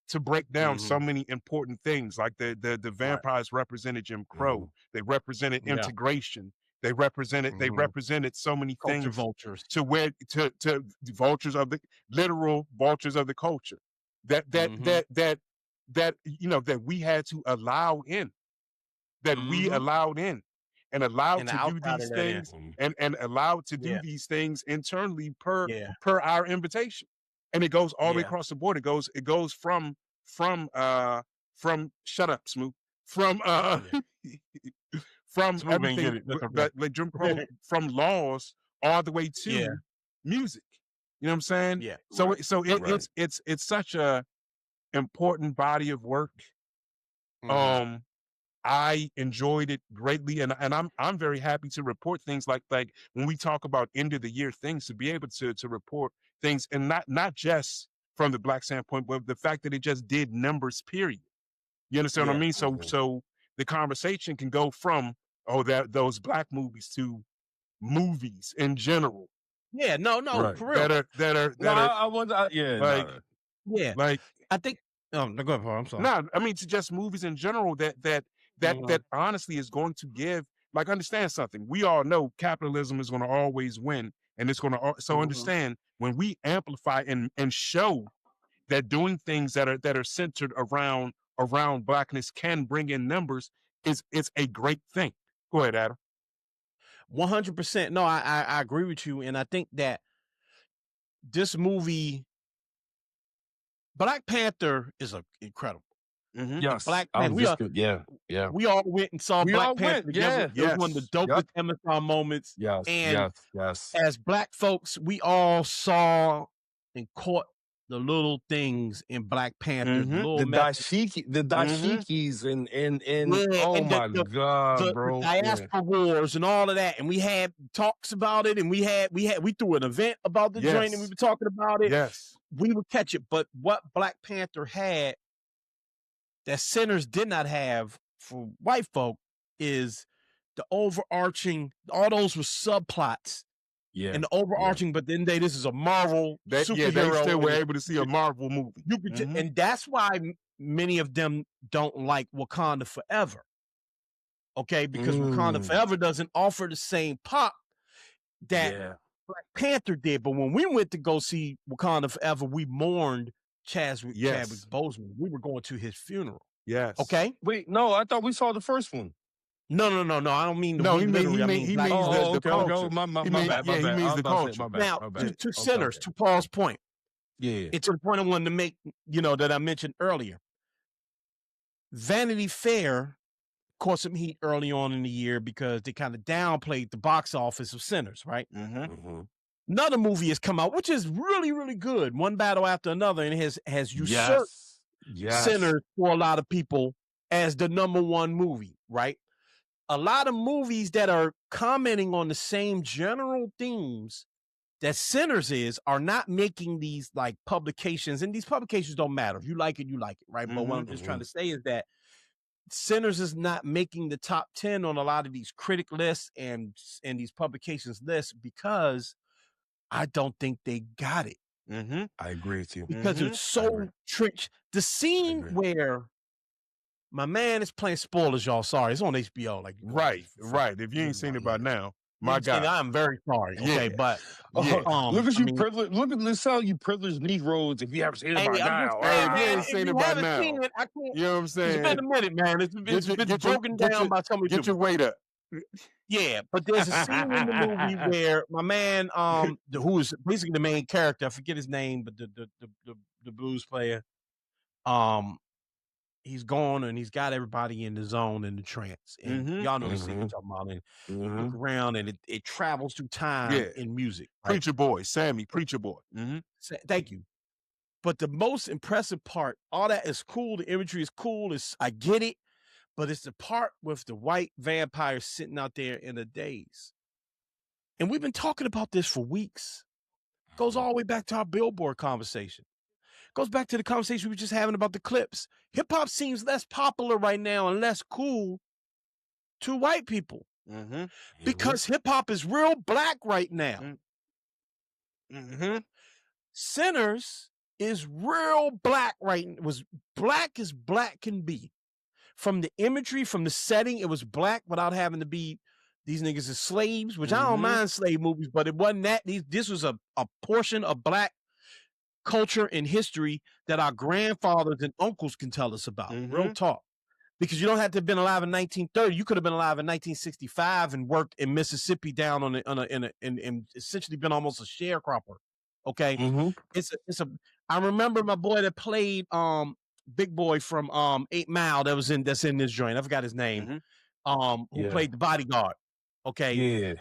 to break down so many important things. Like the vampires represented Jim Crow. They represented integration. They represented so many Culture things vultures. to where to vultures of the literal vultures of the culture that we had to allow in, we allowed in and allowed to do these things and allowed to do these things internally per our invitation. And it goes all the way across the board. It goes from shut up, Smoot. From everything, like Jim Crow, from laws all the way to music. You know what I'm saying? Yeah. So it's such a important body of work. I enjoyed it greatly, and I'm very happy to report things like when we talk about end of the year things, to be able to report things, and not just from the Black standpoint, but the fact that it just did numbers, period. You understand what I mean? So the conversation can go from those Black movies to movies in general. Yeah, no, for real. That are. I wonder. Like I think. No, go ahead, Paul. I'm sorry. No, I mean, to just movies in general that honestly is going to give. Like, understand something. We all know capitalism is going to always win, and it's going to. So understand, when we amplify and show that doing things that are centered around Blackness can bring in numbers, it's a great thing. Go ahead, Adam. 100%. No, I agree with you, and I think that this movie, Black Panther, is incredible. Yes, Black Panther. We all went and saw Black Panther together. It was one of the dopest MSR moments. Yes, and yes. As Black folks, we all saw and caught the little things in Black Panther. The dashikis and my God, bro. The diaspora wars and all of that. And we had talks about it, and we threw an event about the joint, and we were talking about it. Yes. We would catch it. But what Black Panther had that Sinners did not have for white folk is the overarching, all those were subplots. Yeah. And the overarching, but then this is a Marvel superhero. They still were able to see a Marvel movie. You could and that's why many of them don't like Wakanda Forever. Okay, because Wakanda Forever doesn't offer the same pop that Black Panther did. But when we went to go see Wakanda Forever, we mourned Chadwick Boseman. We were going to his funeral. Yes. Okay. Wait, no, I thought we saw the first one. No. I don't mean the he means the culture. My he bad. He means the culture. Now, to Sinners, to Paul's point. Yeah. It's a point I wanted to make, that I mentioned earlier. Vanity Fair caught some heat early on in the year because they kind of downplayed the box office of Sinners, right? Another movie has come out, which is really, really good. One Battle After Another, and has usurped Sinners for a lot of people as the #1 movie, right? A lot of movies that are commenting on the same general themes that Sinners are not making these like publications, and these publications don't matter. If you like it, you like it, right? But what I'm just trying to say is that Sinners is not making the top 10 on a lot of these critic lists and these publications lists because I don't think they got it. I agree with you. Because it's so trench. The scene where my man is playing, spoilers, y'all. Sorry, it's on HBO. Like right. If you ain't seen it by now, my God, I'm very sorry. Okay, but look at you, privileged. Look at this, how you privileged Negroes. If you haven't seen it by now, if you ain't seen it by now, you know what I'm saying? It's been a minute, man. It's been broken down by somebody. Get your weight up. Yeah, but there's a scene in the movie where my man, who is basically the main character, I forget his name, but the blues player, he's gone and he's got everybody in the zone in the trance. And y'all know the scene I'm talking about. And look around and it travels through time in music. Right? Preacher Boy, Sammy, Preacher Boy. Thank you. But the most impressive part, all that is cool. The imagery is cool. I get it. But it's the part with the white vampires sitting out there in the days. And we've been talking about this for weeks. Goes all the way back to our Billboard conversation. Goes back to the conversation we were just having about the clips. Hip hop seems less popular right now and less cool to white people because hip hop is real black right now. Sinners is real black right now. Was black as black can be. From the imagery, from the setting, it was black without having to be these niggas as slaves, which I don't mind slave movies, but it wasn't that. This was a portion of black culture and history that our grandfathers and uncles can tell us about. Real talk. Because you don't have to have been alive in 1930. You could have been alive in 1965 and worked in Mississippi down and essentially been almost a sharecropper. Okay. I remember my boy that played Big Boy from 8 Mile that's in this joint. I forgot his name. Who played the bodyguard. Okay. Yeah.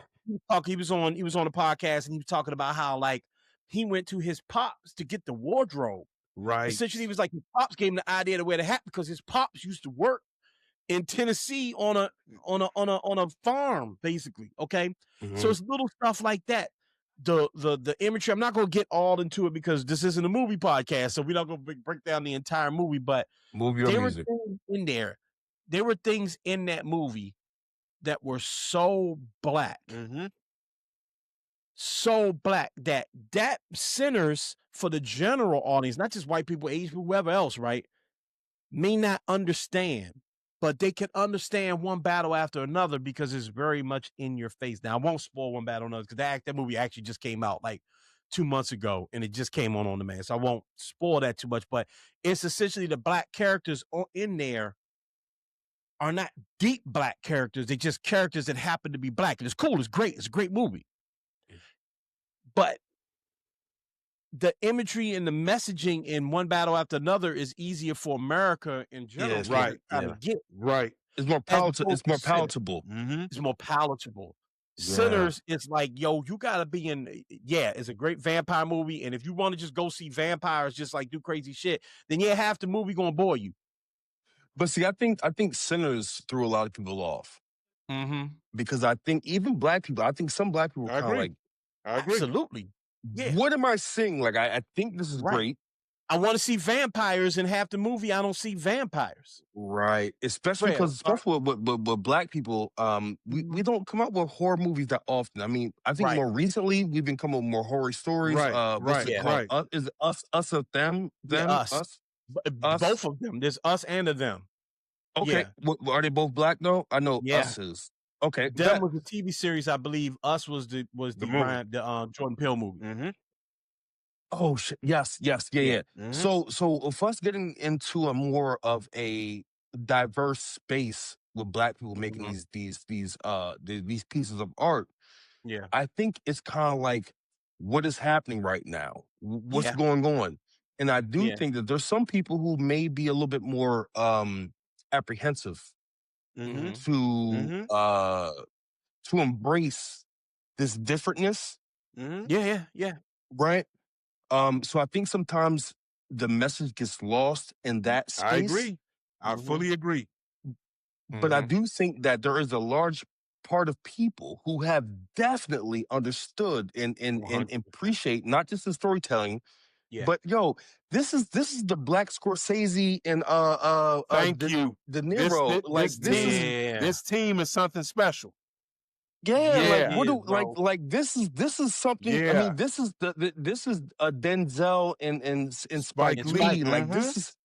He was on a podcast and he was talking about how like he went to his pops to get the wardrobe. Right. Essentially, he was like his pops gave him the idea to wear the hat because his pops used to work in Tennessee on a farm, basically. Okay. So it's little stuff like that. The imagery, I'm not going to get all into it because this isn't a movie podcast, so we're not going to break down the entire movie, but movie or music in there. There were things in that movie that were so black. So black that Sinners for the general audience, not just white people, Asian people, whoever else, right, may not understand, but they can understand One Battle After Another because it's very much in your face. Now, I won't spoil One Battle Another because that movie actually just came out like 2 months ago and it just came on demand. So I won't spoil that too much, but it's essentially the black characters in there are not deep black characters. They're just characters that happen to be black. And it's cool. It's great. It's a great movie. But the imagery and the messaging in One Battle After Another is easier for America in general. Right. It's more palatable. It's more palatable. It's more palatable. Sinners, it's like, yo, you gotta be in. Yeah, it's a great vampire movie, and if you want to just go see vampires, just like do crazy shit, then half the movie gonna bore you. But see, I think Sinners threw a lot of people off. Because I think even black people, I think some black people kind of like. I agree. Absolutely. Yeah. What am I seeing? Like, I think this is great. I want to see vampires, and half the movie I don't see vampires. Right. Especially with black people, we don't come out with horror movies that often. I mean, I think more recently we've been coming with more horror stories. What's it called? Is it us or them? Them? Us? Both of them. There's us and a them. Okay. Yeah. Are they both black though? I know us is. Okay. Them was a TV series, I believe. Us was the Jordan Peele movie. Mm-hmm. Oh shit! Yes. Mm-hmm. So if us getting into a more of a diverse space with black people making these pieces of art, I think it's kind of like what is happening right now, what's going on, and I do think that there's some people who may be a little bit more apprehensive to embrace this differentness. Yeah. Right. So I think sometimes the message gets lost in that space. I agree. I fully agree. But I do think that there is a large part of people who have definitely understood and appreciate not just the storytelling, but this is the Black Scorsese and Thank you. De Niro. This team is something special. This is something. I mean, this is a Denzel and Spike Lee. Like this is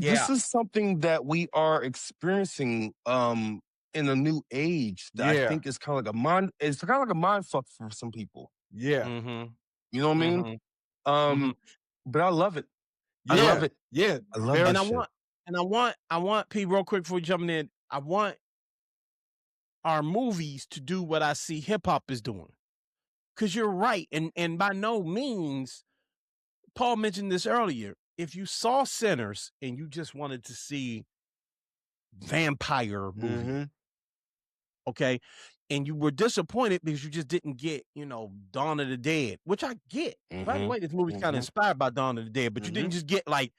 this is something that we are experiencing in a new age that I think is kind of like a mind. It's kind of like a mind fuck for some people. Yeah, you know what I mean. But I love it. I love it. Yeah, I love it. I want P real quick before jumping in. I want our movies to do what I see hip hop is doing. Cause you're right. And by no means, Paul mentioned this earlier. If you saw Sinners and you just wanted to see vampire movie, okay, and you were disappointed because you just didn't get, Dawn of the Dead, which I get. By the way, this movie's kind of inspired by Dawn of the Dead, but you didn't just get like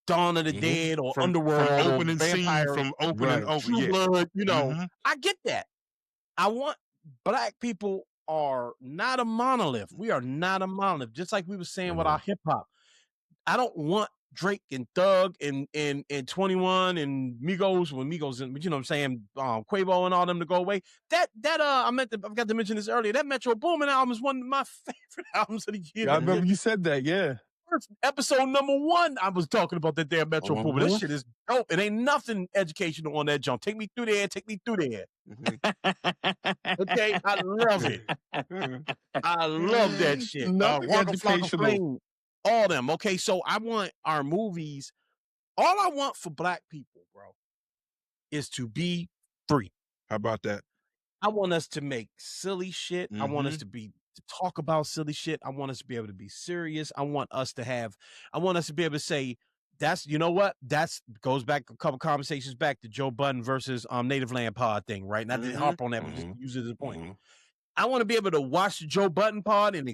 Dawn of the Dead or Underworld from opening or vampire, scene, from opening True Blood, I get that. I want Black people are not a monolith. We are not a monolith. Just like we were saying with our hip hop. I don't want Drake and Thug and 21 and Migos when Migos and you know what I'm saying, Quavo and all them to go away. I forgot to mention this earlier. That Metro Boomin album is one of my favorite albums of the year. I remember you said that, Episode number 1, I was talking about that damn Metro Boomin. This shit is dope. It ain't nothing educational on that jump. Take me through there. Okay, I love it. I love that shit. Educational. All them. Okay, so I want our movies. All I want for Black people, bro, is to be free. How about that? I want us to make silly shit. I want us to talk about silly shit. I want us to be able to be serious. I want us to be able to say, you know what? That's goes back a couple conversations back to Joe Budden versus Native Land Pod thing, right? Not to harp on that, but just use it as a point. I want to be able to watch the Joe Budden pod and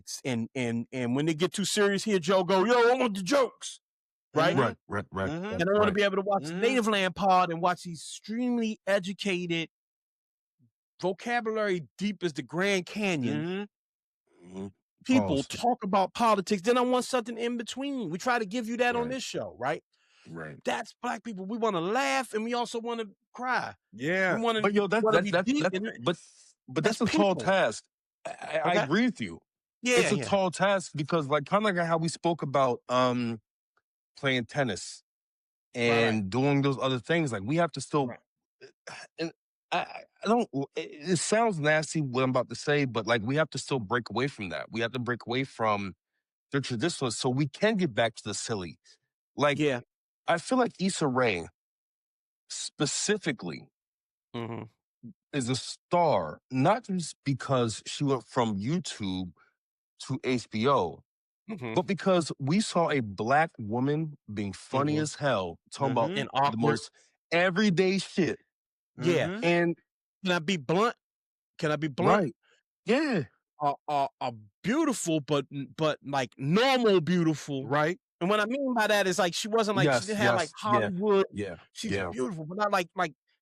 when they get too serious here, Joe go, yo, I want the jokes. Right. Right. And I want to be able to watch the Native Land pod and watch these extremely educated, vocabulary deep as the Grand Canyon. People talk about politics. Then I want something in between. We try to give you that on this show, right? Right. That's Black people. We want to laugh and we also want to cry. Yeah. We wanna, but that's a tall task. I agree with you. Yeah, it's a tall task because, like, kind of like how we spoke about playing tennis and doing those other things. Like, we have to still. And I don't. It sounds nasty what I'm about to say, but like, we have to still break away from that. We have to break away from the traditionalists so we can get back to the silly. Like, I feel like Issa Rae specifically. Is a star, not just because she went from YouTube to HBO, but because we saw a Black woman being funny as hell, talking about the most everyday shit. Yeah. And can I be blunt? Right. Yeah. A beautiful, but like normal beautiful. Right. And what I mean by that is like she wasn't like she didn't have like Hollywood. Yeah. She's beautiful, but not like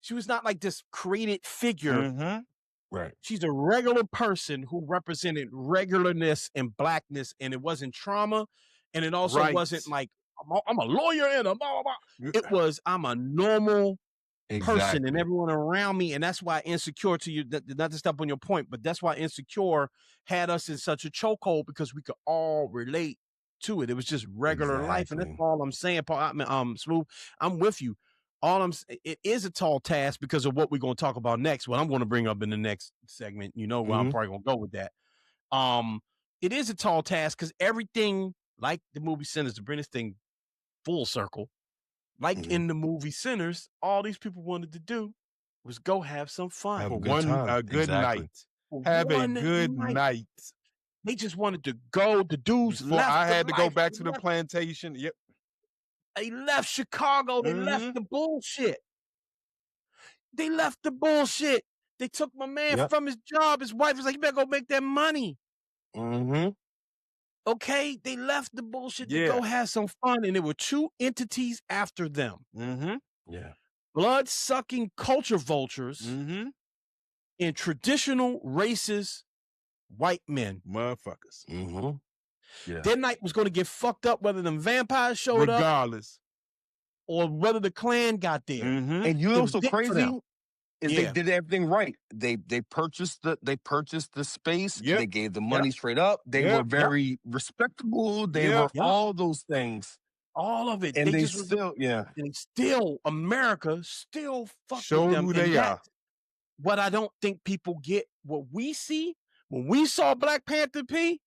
she was not like this created figure. Right. She's a regular person who represented regularness and Blackness, and it wasn't trauma, and it also wasn't like I'm a lawyer and a blah, blah, blah. It was, I'm a normal person and everyone around me. And that's why Insecure, to you, not to step on your point, but that's why Insecure had us in such a chokehold, because we could all relate to it. It was just regular life. And that's all I'm saying, Paul. Smooth, I'm with you. It is a tall task because of what we're going to talk about next. What I'm going to bring up in the next segment, where I'm probably going to go with that. It is a tall task because everything, like the movie Sinners, to bring this thing full circle, like in the movie Sinners, all these people wanted to do was go have some fun. Have a good night. Have a good night. They just wanted to go. The dudes left. I had to go back to the plantation. Yep. They left Chicago. They left the bullshit. They left the bullshit. They took my man from his job. His wife was like, you better go make that money. Okay, they left the bullshit to go have some fun, and there were two entities after them. Blood-sucking culture vultures and traditional racist white men. Motherfuckers. Their night was going to get fucked up whether them vampires showed up or whether the Klan got there. And you know what's so crazy? Is they did everything right. They purchased the space. They gave the money straight up. They were very respectable. They were all those things. All of it. And they still, and still, America still fuck Show with them. who they are. What I don't think people get, what we see, when we saw Black Panther P,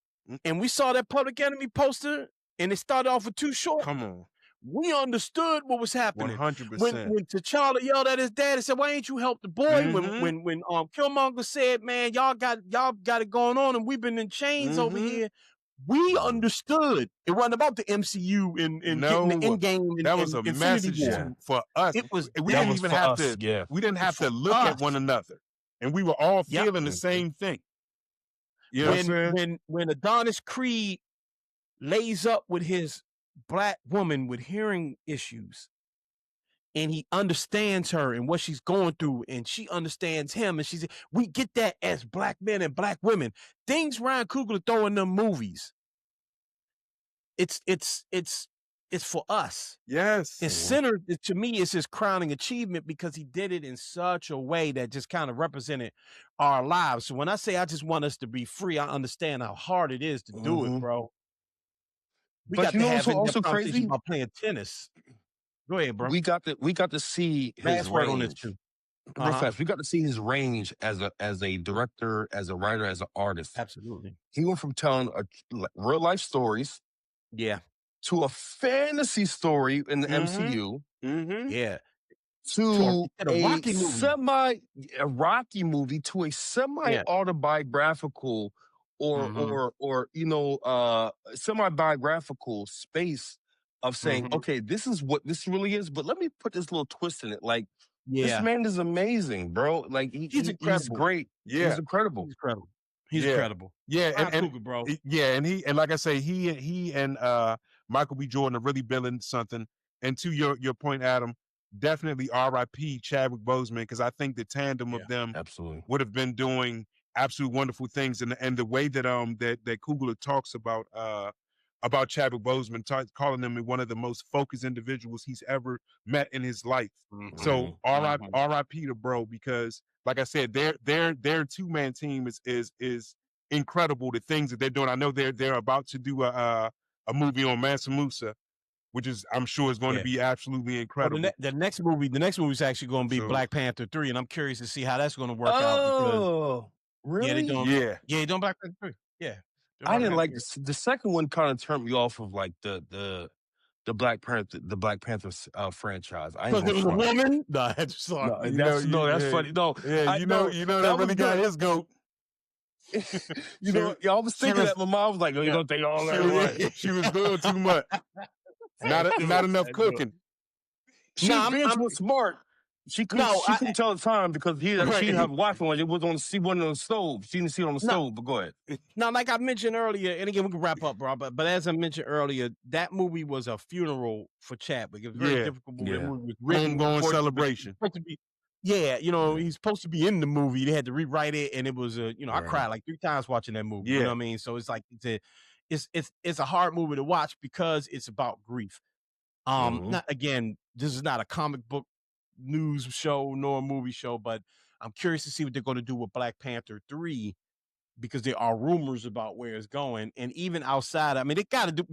and we saw that Public Enemy poster, and it started off with Too Short. Come on. We understood what was happening. 100%. When T'Challa yelled at his dad and said, "Why ain't you help the boy?" When Killmonger said, "Man, y'all got it going on, and we've been in chains over here." We understood. It wasn't about the MCU and getting the end game. That was a message for us. We didn't even have to. We didn't have to look at one another, and we were all feeling the same thing. You know when Adonis Creed lays up with his Black woman with hearing issues, and he understands her and what she's going through, and she understands him, and we get that as Black men and Black women. Things Ryan Coogler throw in them movies, it's for us. Yes. And Sinner, to me, is his crowning achievement because he did it in such a way that just kind of represented our lives. So when I say I just want us to be free, I understand how hard it is to do it, bro. We got to have also crazy about playing tennis. Go ahead, bro. We got to see his range. On this too. Real fast. We got to see his range as a director, as a writer, as an artist. Absolutely. He went from telling real life stories, to a fantasy story in the MCU, to a Rocky movie, to a semi-autobiographical or semi-biographical space of saying, okay, this is what this really is, but let me put this little twist in it. Like, this man is amazing, bro. Like, he's great. He's incredible. He's incredible. And bro. And like I say, he and Michael B. Jordan are really building something. And to your point, Adam, definitely R.I.P. Chadwick Boseman, because I think the tandem of them would have been doing absolute wonderful things. And the way that that Coogler talks about Chadwick Boseman, calling him one of the most focused individuals he's ever met in his life. So R.I.P. to bro, because like I said, their two-man team is incredible. The things that they're doing. I know they're about to do a movie on Mansa Musa, which is, I'm sure, is going to be absolutely incredible. Well, the next movie is actually going to be Black Panther 3, and I'm curious to see how that's going to work out. Oh, really? They're doing Black Panther 3. Yeah. I didn't like the second one. Kind of turned me off of like the Black Panther franchise. Because it was a woman. No, that's sorry. That's funny. No, that really got his goat. I was thinking that. My mom was like, "Oh, you don't think all that right?" She was doing too much. Not enough cooking. She was smart. She couldn't tell the time because she didn't have Wi-Fi when it was on. She wasn't on the stove. She didn't see it on the stove. But go ahead. Now, like I mentioned earlier, and again we can wrap up, bro. But as I mentioned earlier, that movie was a funeral for Chadwick. It was a very difficult movie. It was written homegoing celebration. He's supposed to be in the movie. They had to rewrite it, and it was I cried like 3 times watching that movie. You know what I mean? So it's like it's a hard movie to watch because it's about grief. Not again, this is not a comic book news show nor a movie show, but I'm curious to see what they're going to do with Black Panther 3 because there are rumors about where it's going, and even outside, I mean, they got to do.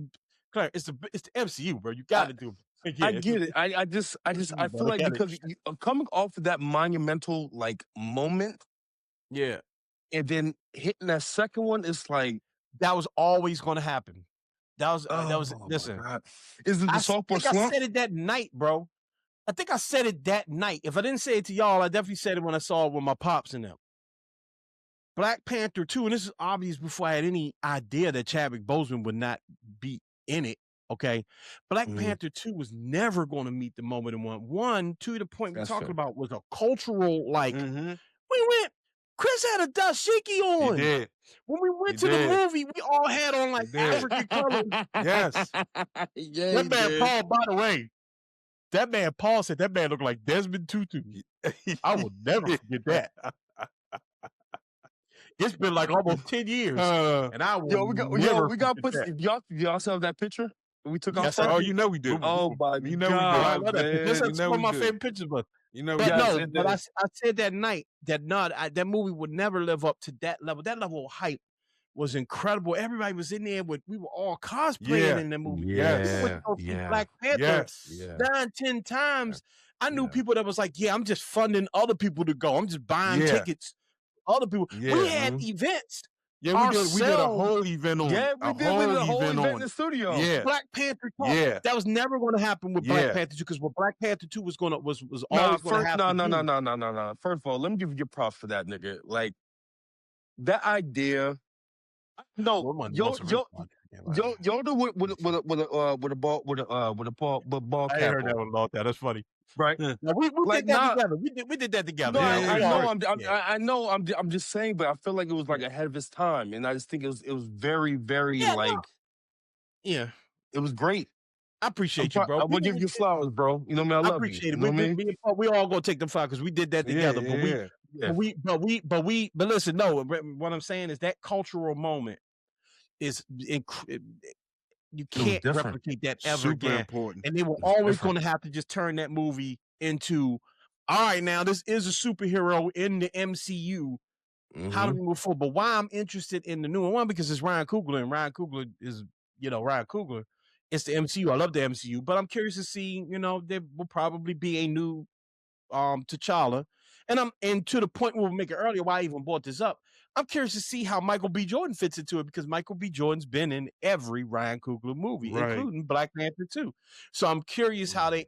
Claire, it's the MCU, bro. You got to do. I get it. I feel like because coming off of that monumental like moment, yeah, and then hitting that second one, it's like that was always going to happen. That was listen. Is it the sophomore slump? I said it that night, bro. I think I said it that night. If I didn't say it to y'all, I definitely said it when I saw it with my pops and them. Black Panther 2, and this is obvious before I had any idea that Chadwick Boseman would not be in it. Okay. Black Panther 2 was never going to meet the moment in one. One, to the point we're talking about was a cultural, like, we went, Chris had a dashiki on. He did. When we went to the movie, we all had on like African colors. Yes. That man Paul, by the way, that man Paul said that man looked like Desmond Tutu. I will never forget that. It's been like almost 10 years. And I will we got put y'all saw that picture we took off. Oh, you know we do. Oh my God, we do. I love that picture. This is one of my favorite pictures, but I said that night that that movie would never live up to that level. That level of hype was incredible. Everybody was in there we were all cosplaying in the movie. Black Panther 9-10 times. I knew people that was like, I'm just funding other people to go. I'm just buying tickets. Other people. We had events. Yeah, we did a whole event on. Yeah, we did a whole event in the studio. Yeah. Black Panther 2. Yeah. That was never going to happen with Black Panther 2 because what Black Panther 2 was always going to happen. No. First of all, let me give you props for that, nigga. Like that idea. No, yo, with a ball cap. I heard that one about that. That's funny. Right. Now, we like, did that together. We did that together. No, I know. I'm just saying, but I feel like it was like ahead of its time, and I just think it was very, very it was great. I appreciate you, bro. I will give you flowers, bro. You know me, I love appreciate you. it. We all gonna take them flowers because we did that together. But listen, no. What I'm saying is that cultural moment is you can't replicate that ever again. Important. And they were always going to have to just turn that movie into, all right, now this is a superhero in the MCU. How do we move forward? But why I'm interested in the new one, because it's Ryan Coogler, and Ryan Coogler is, Ryan Coogler. It's the MCU. I love the MCU, but I'm curious to see, there will probably be a new T'Challa. And to the point we were making earlier, why I even brought this up, I'm curious to see how Michael B. Jordan fits into it because Michael B. Jordan's been in every Ryan Coogler movie, including Black Panther 2. So I'm curious how they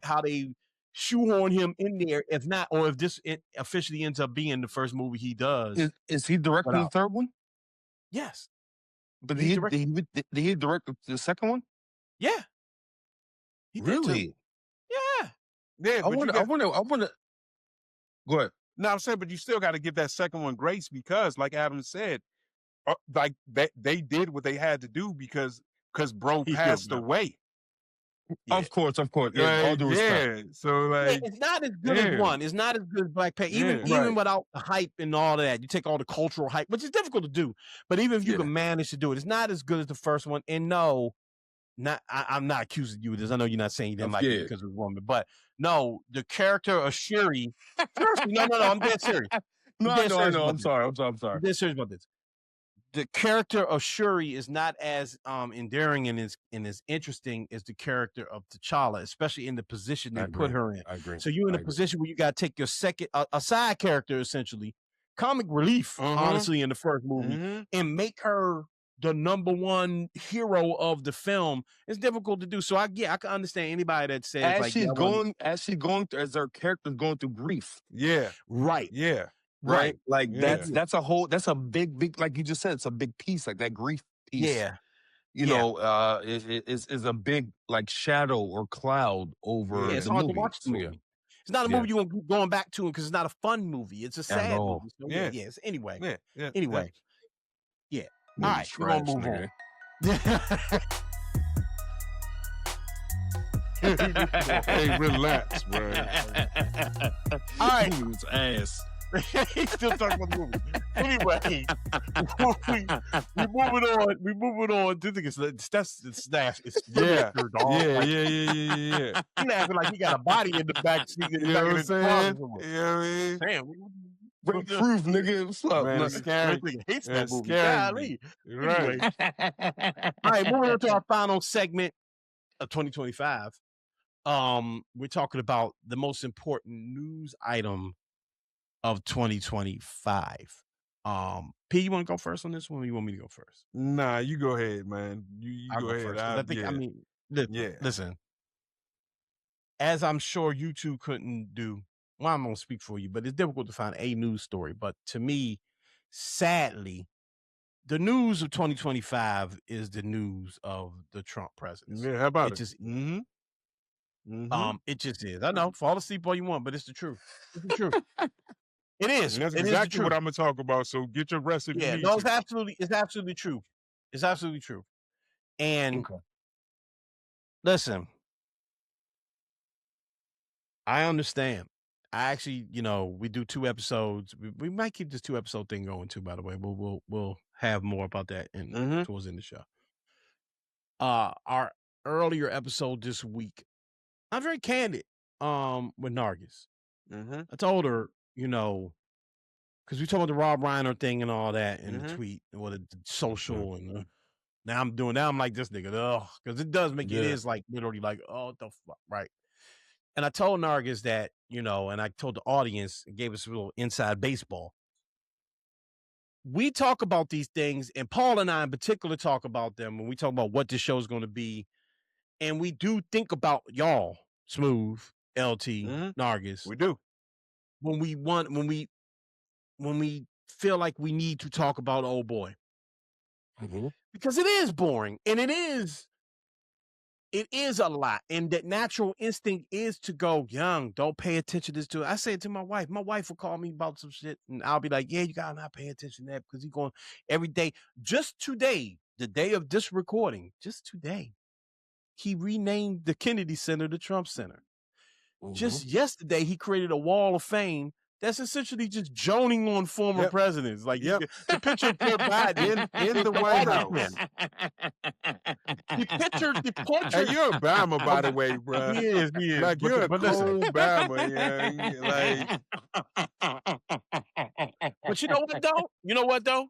shoehorn him in there, if not, or if this officially ends up being the first movie he does. Is he directing the third one? Yes. But did he direct the second one? Yeah. He really? Yeah. Yeah. I want to. Go ahead. No, I'm saying, but you still got to give that second one grace because, like Adam said, like they did what they had to do because bro passed away. Yeah. Of course. Yeah, all due respect. So like, it's not as good as one. It's not as good as Black Panther. Even without the hype and all of that, you take all the cultural hype, which is difficult to do. But even if you can manage to do it, it's not as good as the first one. And no, I'm not accusing you of this. I know you're not saying you didn't like it because it was a woman, but no, the character of Shuri. No, I'm dead serious. I know. I'm sorry. I'm dead serious about this. The character of Shuri is not as endearing and as interesting as the character of T'Challa, especially in the position they put her in. I agree. So you're in a position where you got to take your second, a side character, essentially, comic relief, honestly, in the first movie, and make her the number one hero of the film. It's difficult to do. So I can understand anybody that says as her character's going through grief. Yeah. Right. Yeah. Right. Like that's a big, like you just said, it's a big piece, like that grief piece. Yeah. Is a big like shadow or cloud over it's the hard movie. to watch the movie. It's not a movie you want going back to because it's not a fun movie. It's a sad movie. So anyway. Anyway. Yeah. All right, we're going to move on. Hey, relax, bro. All right. Ass. He's still talking about the movie. Anyway, we moving on. This thing is it's Yeah. sinister, dog. Yeah, Like, yeah. he laughing like he got a body in the back seat. You know what I'm saying? You know what I mean? Damn, Break proof, nigga. What's up? Man, it's scary. Hates that It's movie. scaring Golly. me. Right. Anyway, all right, moving on to our final segment of 2025. We're talking about the most important news item of 2025. P, you want to go first on this one, or you want me to go first? Nah, you go ahead, man. You I'll go go ahead. first. I think, yeah. I mean, Yeah. listen, as I'm sure you two couldn't do, well, I'm going to speak for you, but it's difficult to find a news story. But to me, sadly, the news of 2025 is the news of the Trump presidency. Yeah, how about it? Just, Mm-hmm. it just is. I know, fall asleep all you want, but it's the truth. It's the truth. It is. And that's It is the exactly what truth. I'm gonna talk about. So get your rest if you Yeah, need no, to. it's absolutely true. It's absolutely true. And Okay. listen, I understand. I actually, we do 2 episodes. We might keep this 2-episode thing going too, by the way. We'll have more about that towards the end of the show. Our earlier episode this week, I'm very candid with Nargis. I told her, because we talked about the Rob Reiner thing and all that in the tweet, or the social, and now I'm like this nigga, because it does make it is like literally like, oh, what the fuck, right? And I told Nargis that, and I told the audience, and gave us a little inside baseball. We talk about these things, and Paul and I in particular talk about them when we talk about what this show is going to be, and we do think about y'all, Smooth, LT, Nargis. We do. When we feel like we need to talk about old boy. Because it is boring, and it is a lot, and that natural instinct is to go, young, don't pay attention to this. I say it to my wife. My wife will call me about some shit, and I'll be like, yeah, you gotta not pay attention to that, because he's going every day. Just today, the day of this recording, just today, he renamed the Kennedy Center the Trump Center. Just yesterday, he created a wall of fame that's essentially just joning on former presidents. Like, the picture of Joe Biden in the White House. The portrait. Hey, you're Obama, by the way, bro. He is. Like, you're a cold Obama. Yeah, But you know what, though?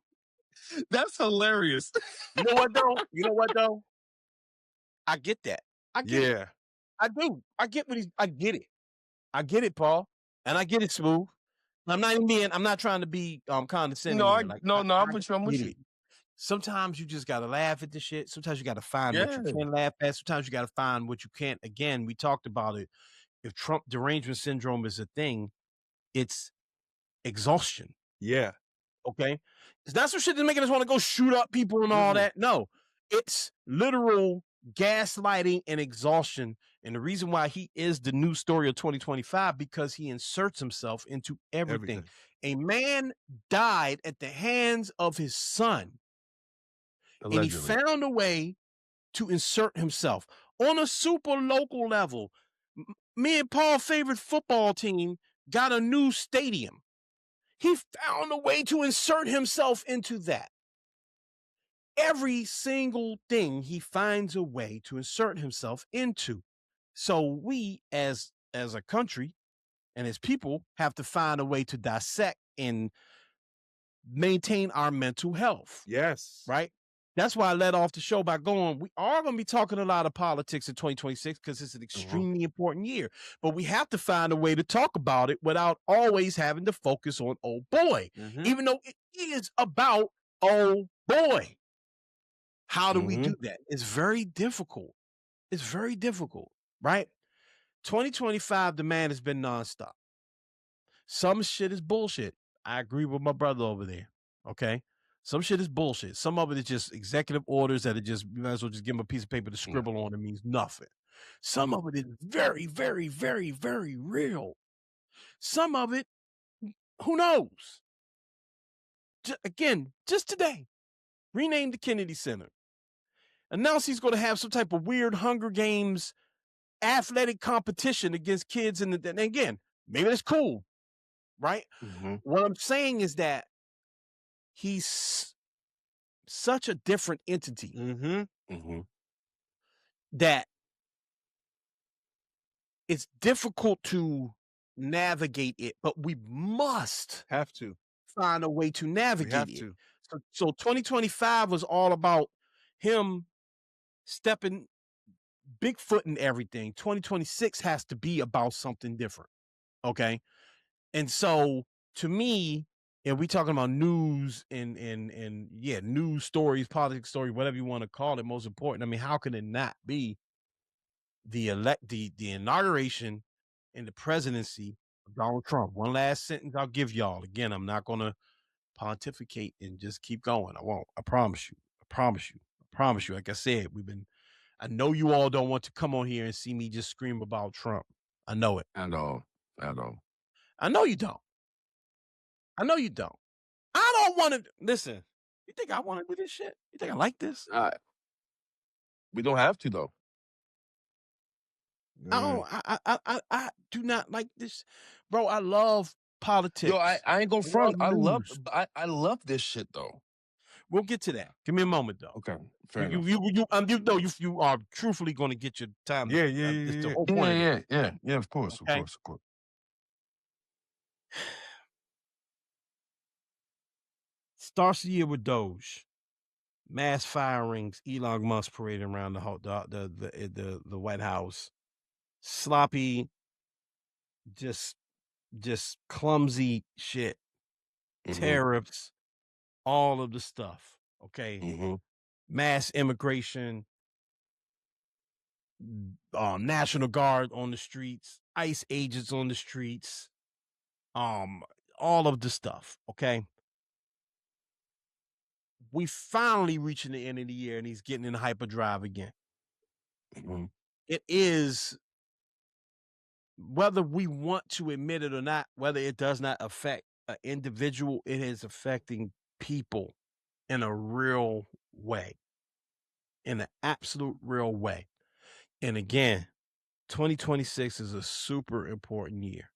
That's hilarious. You know what, though? I get that. I get it. I do. I get I get it. I get it, Paul. And I get it, Smooth. I'm not trying to be condescending. No, I'm with you. Sometimes you just gotta laugh at the shit. Sometimes you gotta find what you can laugh at. Sometimes you gotta find what you can't. Again, we talked about it. If Trump derangement syndrome is a thing, it's exhaustion. Yeah. Okay? It's not some shit that's making us want to go shoot up people and all that. No. It's literal gaslighting and exhaustion. And the reason why he is the news story of 2025, because he inserts himself into everything. A man died at the hands of his son. Allegedly. And he found a way to insert himself on a super local level. Me and Paul's favorite football team got a new stadium. He found a way to insert himself into that. Every single thing he finds a way to insert himself into. So we, as a country and as people, have to find a way to dissect and maintain our mental health. Yes. Right? That's why I led off the show by going, we are going to be talking a lot of politics in 2026 because it's an extremely important year. But we have to find a way to talk about it without always having to focus on old boy, even though it is about old boy. How do we do that? It's very difficult. It's very difficult, right? 2025, the man has been nonstop. Some shit is bullshit. I agree with my brother over there, okay? Some shit is bullshit. Some of it is just executive orders that are just, you might as well just give him a piece of paper to scribble on. It means nothing. Some of it is very, very, very, very real. Some of it, who knows? Again, just today, renamed the Kennedy Center. Announced he's going to have some type of weird Hunger Games athletic competition against kids. And again, maybe that's cool. right? Mm-hmm. What I'm saying is that he's such a different entity that it's difficult to navigate it, but we must Have to. find a way to navigate have it. to. So 2025 was all about him stepping Bigfoot and everything. 2026 has to be about something different. Okay. And so to me, and we talking about news and news stories, politics stories, whatever you want to call it, most important. I mean, how can it not be the inauguration and the presidency of Donald Trump? One last sentence I'll give y'all. Again, I'm not gonna pontificate and just keep going. I won't. I promise you. I promise you. I promise you. Like I said, I know you all don't want to come on here and see me just scream about Trump. I know it. At all. I know you don't. I know you don't. I don't want to listen. You think I want to do this shit? You think I like this? We don't have to though. I do not like this, bro. I love politics. Yo, I ain't gonna front. I love this shit though. We'll get to that. Give me a moment though. Okay, fair enough. You are truthfully going to get your time. Yeah. Yeah. Of course, okay? of course. Starts the year with Doge, mass firings, Elon Musk parading around the White House, sloppy, just clumsy shit, tariffs, all of the stuff. Okay, mass immigration, National Guard on the streets, ICE agents on the streets, all of the stuff. Okay. We finally reaching the end of the year and he's getting in hyperdrive again. It is, whether we want to admit it or not, whether it does not affect an individual, it is affecting people in a real way, in an absolute real way. And again, 2026 is a super important year.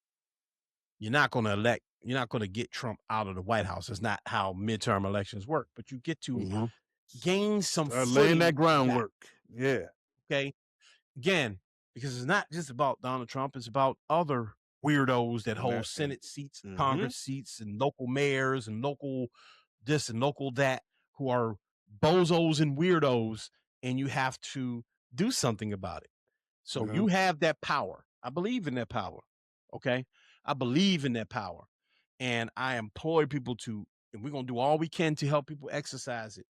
You're not going to get Trump out of the White House. It's not how midterm elections work, but you get to gain some laying that groundwork. Back. Yeah. Okay. Again, because it's not just about Donald Trump, it's about other weirdos that hold Senate seats, Congress seats, and local mayors and local this and local that, who are bozos and weirdos, and you have to do something about it. So you have that power. I believe in that power. Okay. I believe in that power. And I employ people and we're going to do all we can to help people exercise it.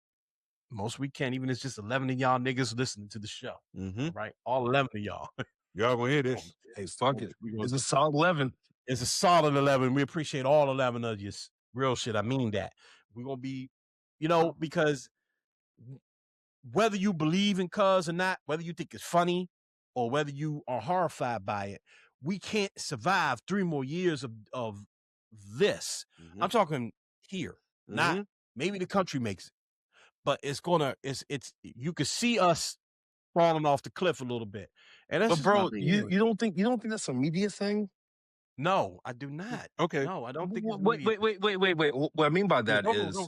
Most we can, even if it's just 11 of y'all niggas listening to the show. Right? All 11 of y'all. Y'all gonna hear this. Hey, fuck it. It's a solid 11. It's a solid 11. We appreciate all 11 of you. Real shit. I mean that. We're going to be, because whether you believe in cuz or not, whether you think it's funny or whether you are horrified by it, we can't survive 3 more years of this. I'm talking here, not maybe the country makes it, but it's you could see us falling off the cliff a little bit. And that's but bro, you don't think that's a media thing? No, I do not. Okay. No, I don't think. Wait. What I mean by that is go.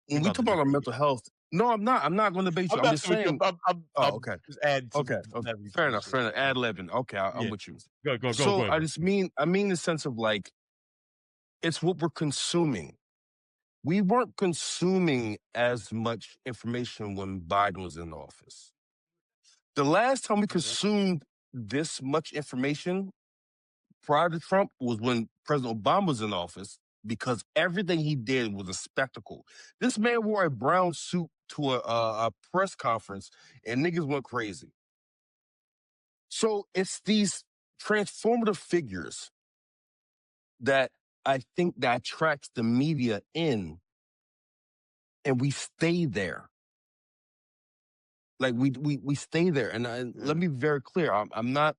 When we talk about our mental health. No, I'm not. I'm not going to debate you. I'm just saying. Okay. Just add. Okay. Fair enough. Add 11. Okay, I'm with you. Go. So go. I mean the sense of like, it's what we're consuming. We weren't consuming as much information when Biden was in office. The last time we consumed this much information prior to Trump was when President Obama was in office, because everything he did was a spectacle. This man wore a brown suit to a press conference and niggas went crazy. So it's these transformative figures that I think that attracts the media in, and we stay there. Like we stay there. And let me be very clear. I'm not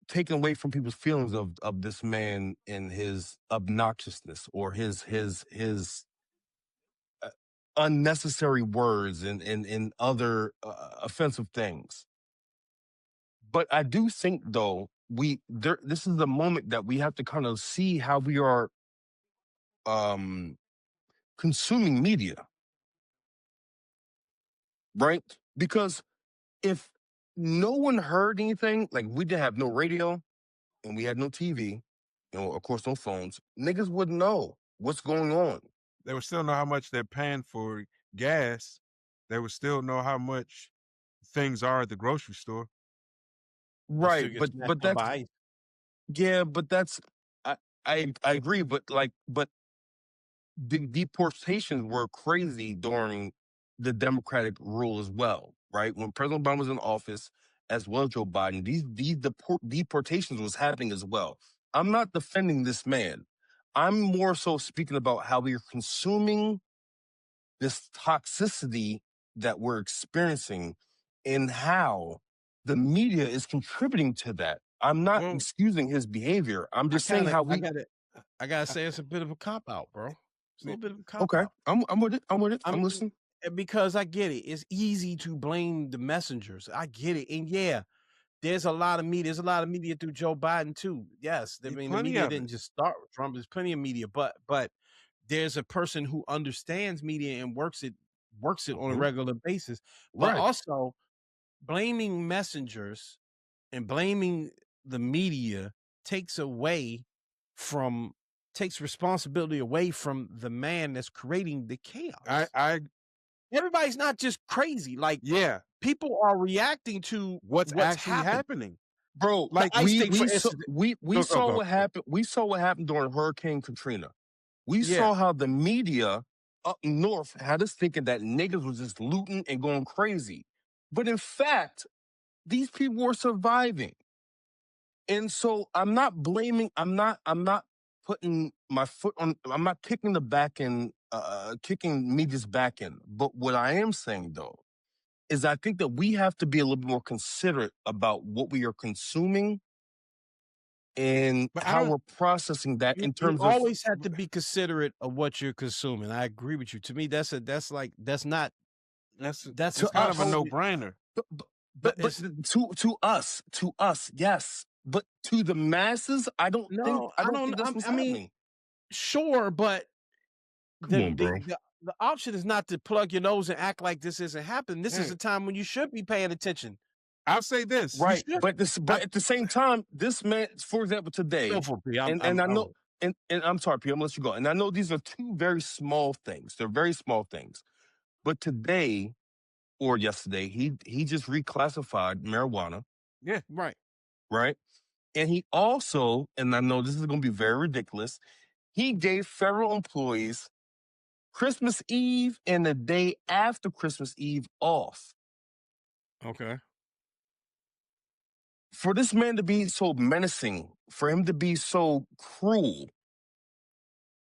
taken away from people's feelings of this man and his obnoxiousness or his unnecessary words and other offensive things. But I do think, though, this is the moment that we have to kind of see how we are consuming media, right? Because if no one heard anything, like we didn't have no radio and we had no TV, of course no phones, niggas wouldn't know what's going on. They would still know how much they're paying for gas. They would still know how much things are at the grocery store. Right, but that's yeah, but that's I agree, but the deportations were crazy during the Democratic rule as well, right? When President Obama was in office, as well as Joe Biden, these deportations was happening as well. I'm not defending this man. I'm more so speaking about how we are consuming this toxicity that we're experiencing and how the media is contributing to that. I'm not excusing his behavior. I'm just saying how we. I gotta say it's a bit of a cop out, bro. It's a little bit of a cop okay. out. I'm with it. I'm listening. Because I get it. It's easy to blame the messengers. I get it. And yeah, there's a lot of media. There's a lot of media through Joe Biden too. Yes, I mean the media didn't just start with Trump. There's plenty of media, but there's a person who understands media and works it on a regular basis. But also blaming messengers and blaming the media takes responsibility away from the man that's creating the chaos. Everybody's not just crazy. Like, people are reacting to what's actually happening. Bro, like we saw what happened. We saw what happened during Hurricane Katrina. We saw how the media up north had us thinking that niggas was just looting and going crazy. But in fact, these people were surviving. And so I'm not blaming, I'm not putting my foot on, I'm not kicking the back end, kicking media's back end. But what I am saying though, is I think that we have to be a little bit more considerate about what we are consuming and how we're processing that in terms of. You always have to be considerate of what you're consuming. I agree with you. To me, that's kind of a no-brainer. But to us, yes. But to the masses, I don't think that's what's happening. Sure, but Come on, bro. The option is not to plug your nose and act like this isn't happening. This is a time when you should be paying attention. I'll say this, right? But at the same time, this man, for example, today, and I know, and I'm sorry, P, I'm gonna let you go. And I know these are two very small things. They're very small things. But today or yesterday, he just reclassified marijuana. Yeah, right. Right. And he also, and I know this is going to be very ridiculous, he gave federal employees Christmas Eve and the day after Christmas Eve off. Okay. For this man to be so menacing, for him to be so cruel,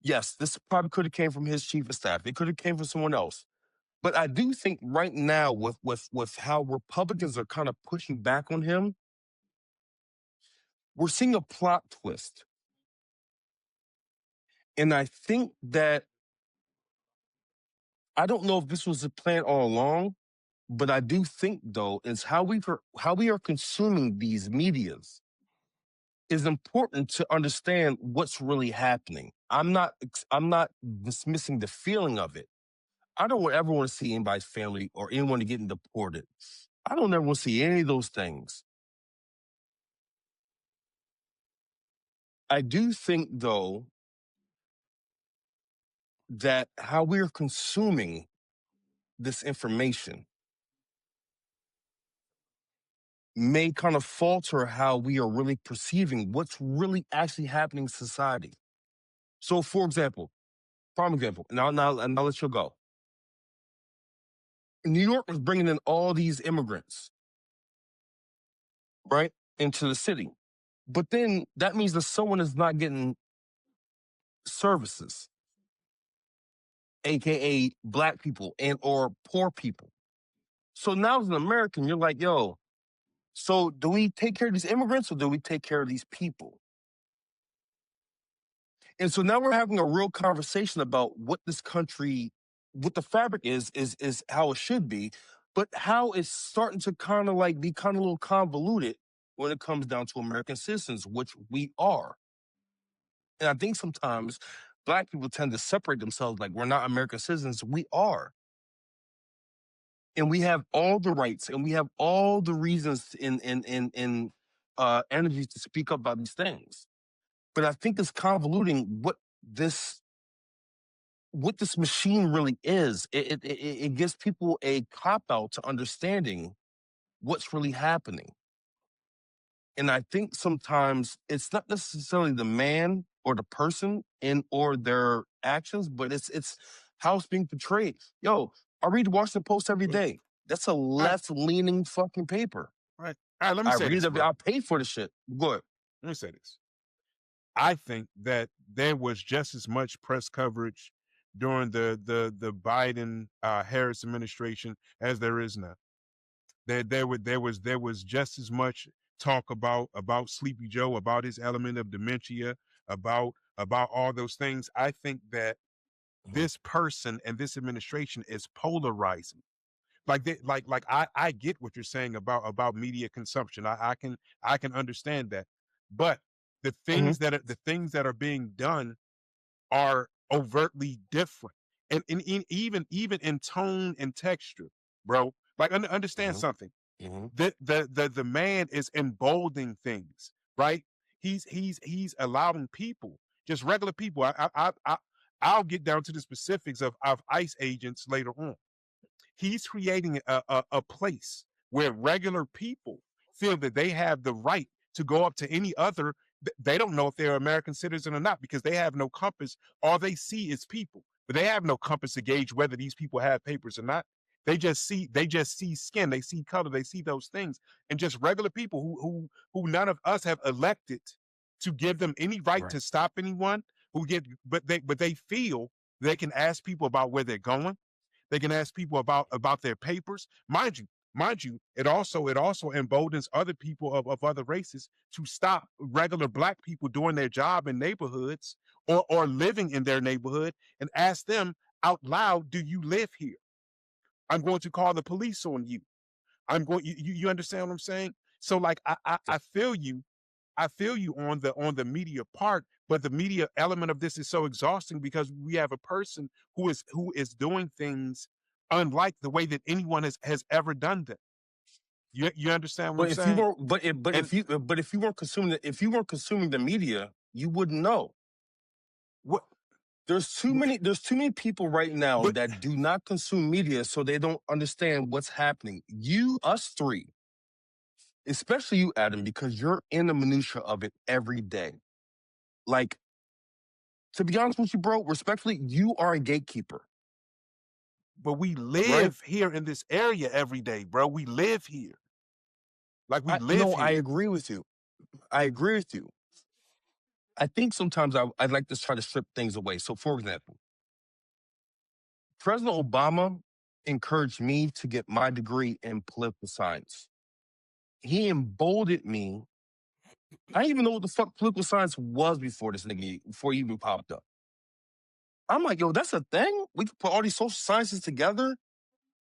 yes, this probably could have came from his chief of staff. It could have came from someone else. But I do think right now with how Republicans are kind of pushing back on him, we're seeing a plot twist. And I think that, I don't know if this was the plan all along, but I do think though, is how we are consuming these medias is important to understand what's really happening. I'm not dismissing the feeling of it. I don't ever want to see anybody's family or anyone getting deported. I don't ever want to see any of those things. I do think though that how we're consuming this information may kind of falter how we are really perceiving what's really actually happening in society. So, for example, prime example, and I'll let you go. New York was bringing in all these immigrants, right, into the city. But then that means that someone is not getting services, AKA Black people and or poor people. So now as an American, you're like, yo, so do we take care of these immigrants or do we take care of these people? And so now we're having a real conversation about what this country, what the fabric is how it should be, but how it's starting to kind of like be kind of a little convoluted when it comes down to American citizens, which we are. And I think sometimes Black people tend to separate themselves like we're not American citizens. We are. And we have all the rights and we have all the reasons in energy to speak up about these things. But I think it's convoluting what this machine really is. It gives people a cop-out to understanding what's really happening. And I think sometimes it's not necessarily the man or the person or their actions, but it's how it's being portrayed. Yo, I read the Washington Post every day. That's a left-leaning fucking paper. Right. All right, let me say read this, it. I pay for the shit. Go ahead. Let me say this. I think that there was just as much press coverage during the Biden Harris administration as there is now. There was just as much talk about Sleepy Joe, about his element of dementia, about all those things. I think that this person and this administration is polarizing. I get what you're saying about media consumption. I can understand that, but the things that are being done are overtly different, and even in tone and texture, bro. Like understand something. The man is emboldening things, right? He's allowing people, just regular people. I'll get down to the specifics of ICE agents later on. He's creating a place where regular people feel that they have the right to go up to any other. They don't know if they're American citizen or not because they have no compass. All they see is people, but they have no compass to gauge whether these people have papers or not. They just see skin, they see color, they see those things, and just regular people who none of us have elected to give them any right to stop anyone. But they feel they can ask people about where they're going. They can ask people about their papers. Mind you, it also emboldens other people of other races to stop regular Black people doing their job in neighborhoods or living in their neighborhood and ask them out loud, do you live here? I'm going to call the police on you. You understand what I'm saying? So like I feel you. I feel you on the media part, but the media element of this is so exhausting because we have a person who is doing things unlike the way that anyone has ever done them. You understand what I'm saying? If you weren't consuming the media, you wouldn't know. What? There's too many people right now that do not consume media, so they don't understand what's happening. Us three, especially you, Adam, because you're in the minutia of it every day. Like, to be honest with you, bro, respectfully, you are a gatekeeper. But we live here in this area every day, bro. We live here. Like we live here. I agree with you. I think sometimes I'd like to try to strip things away. So, for example, President Obama encouraged me to get my degree in political science. He emboldened me. I didn't even know what the fuck political science was before he even popped up. I'm like, yo, that's a thing? We can put all these social sciences together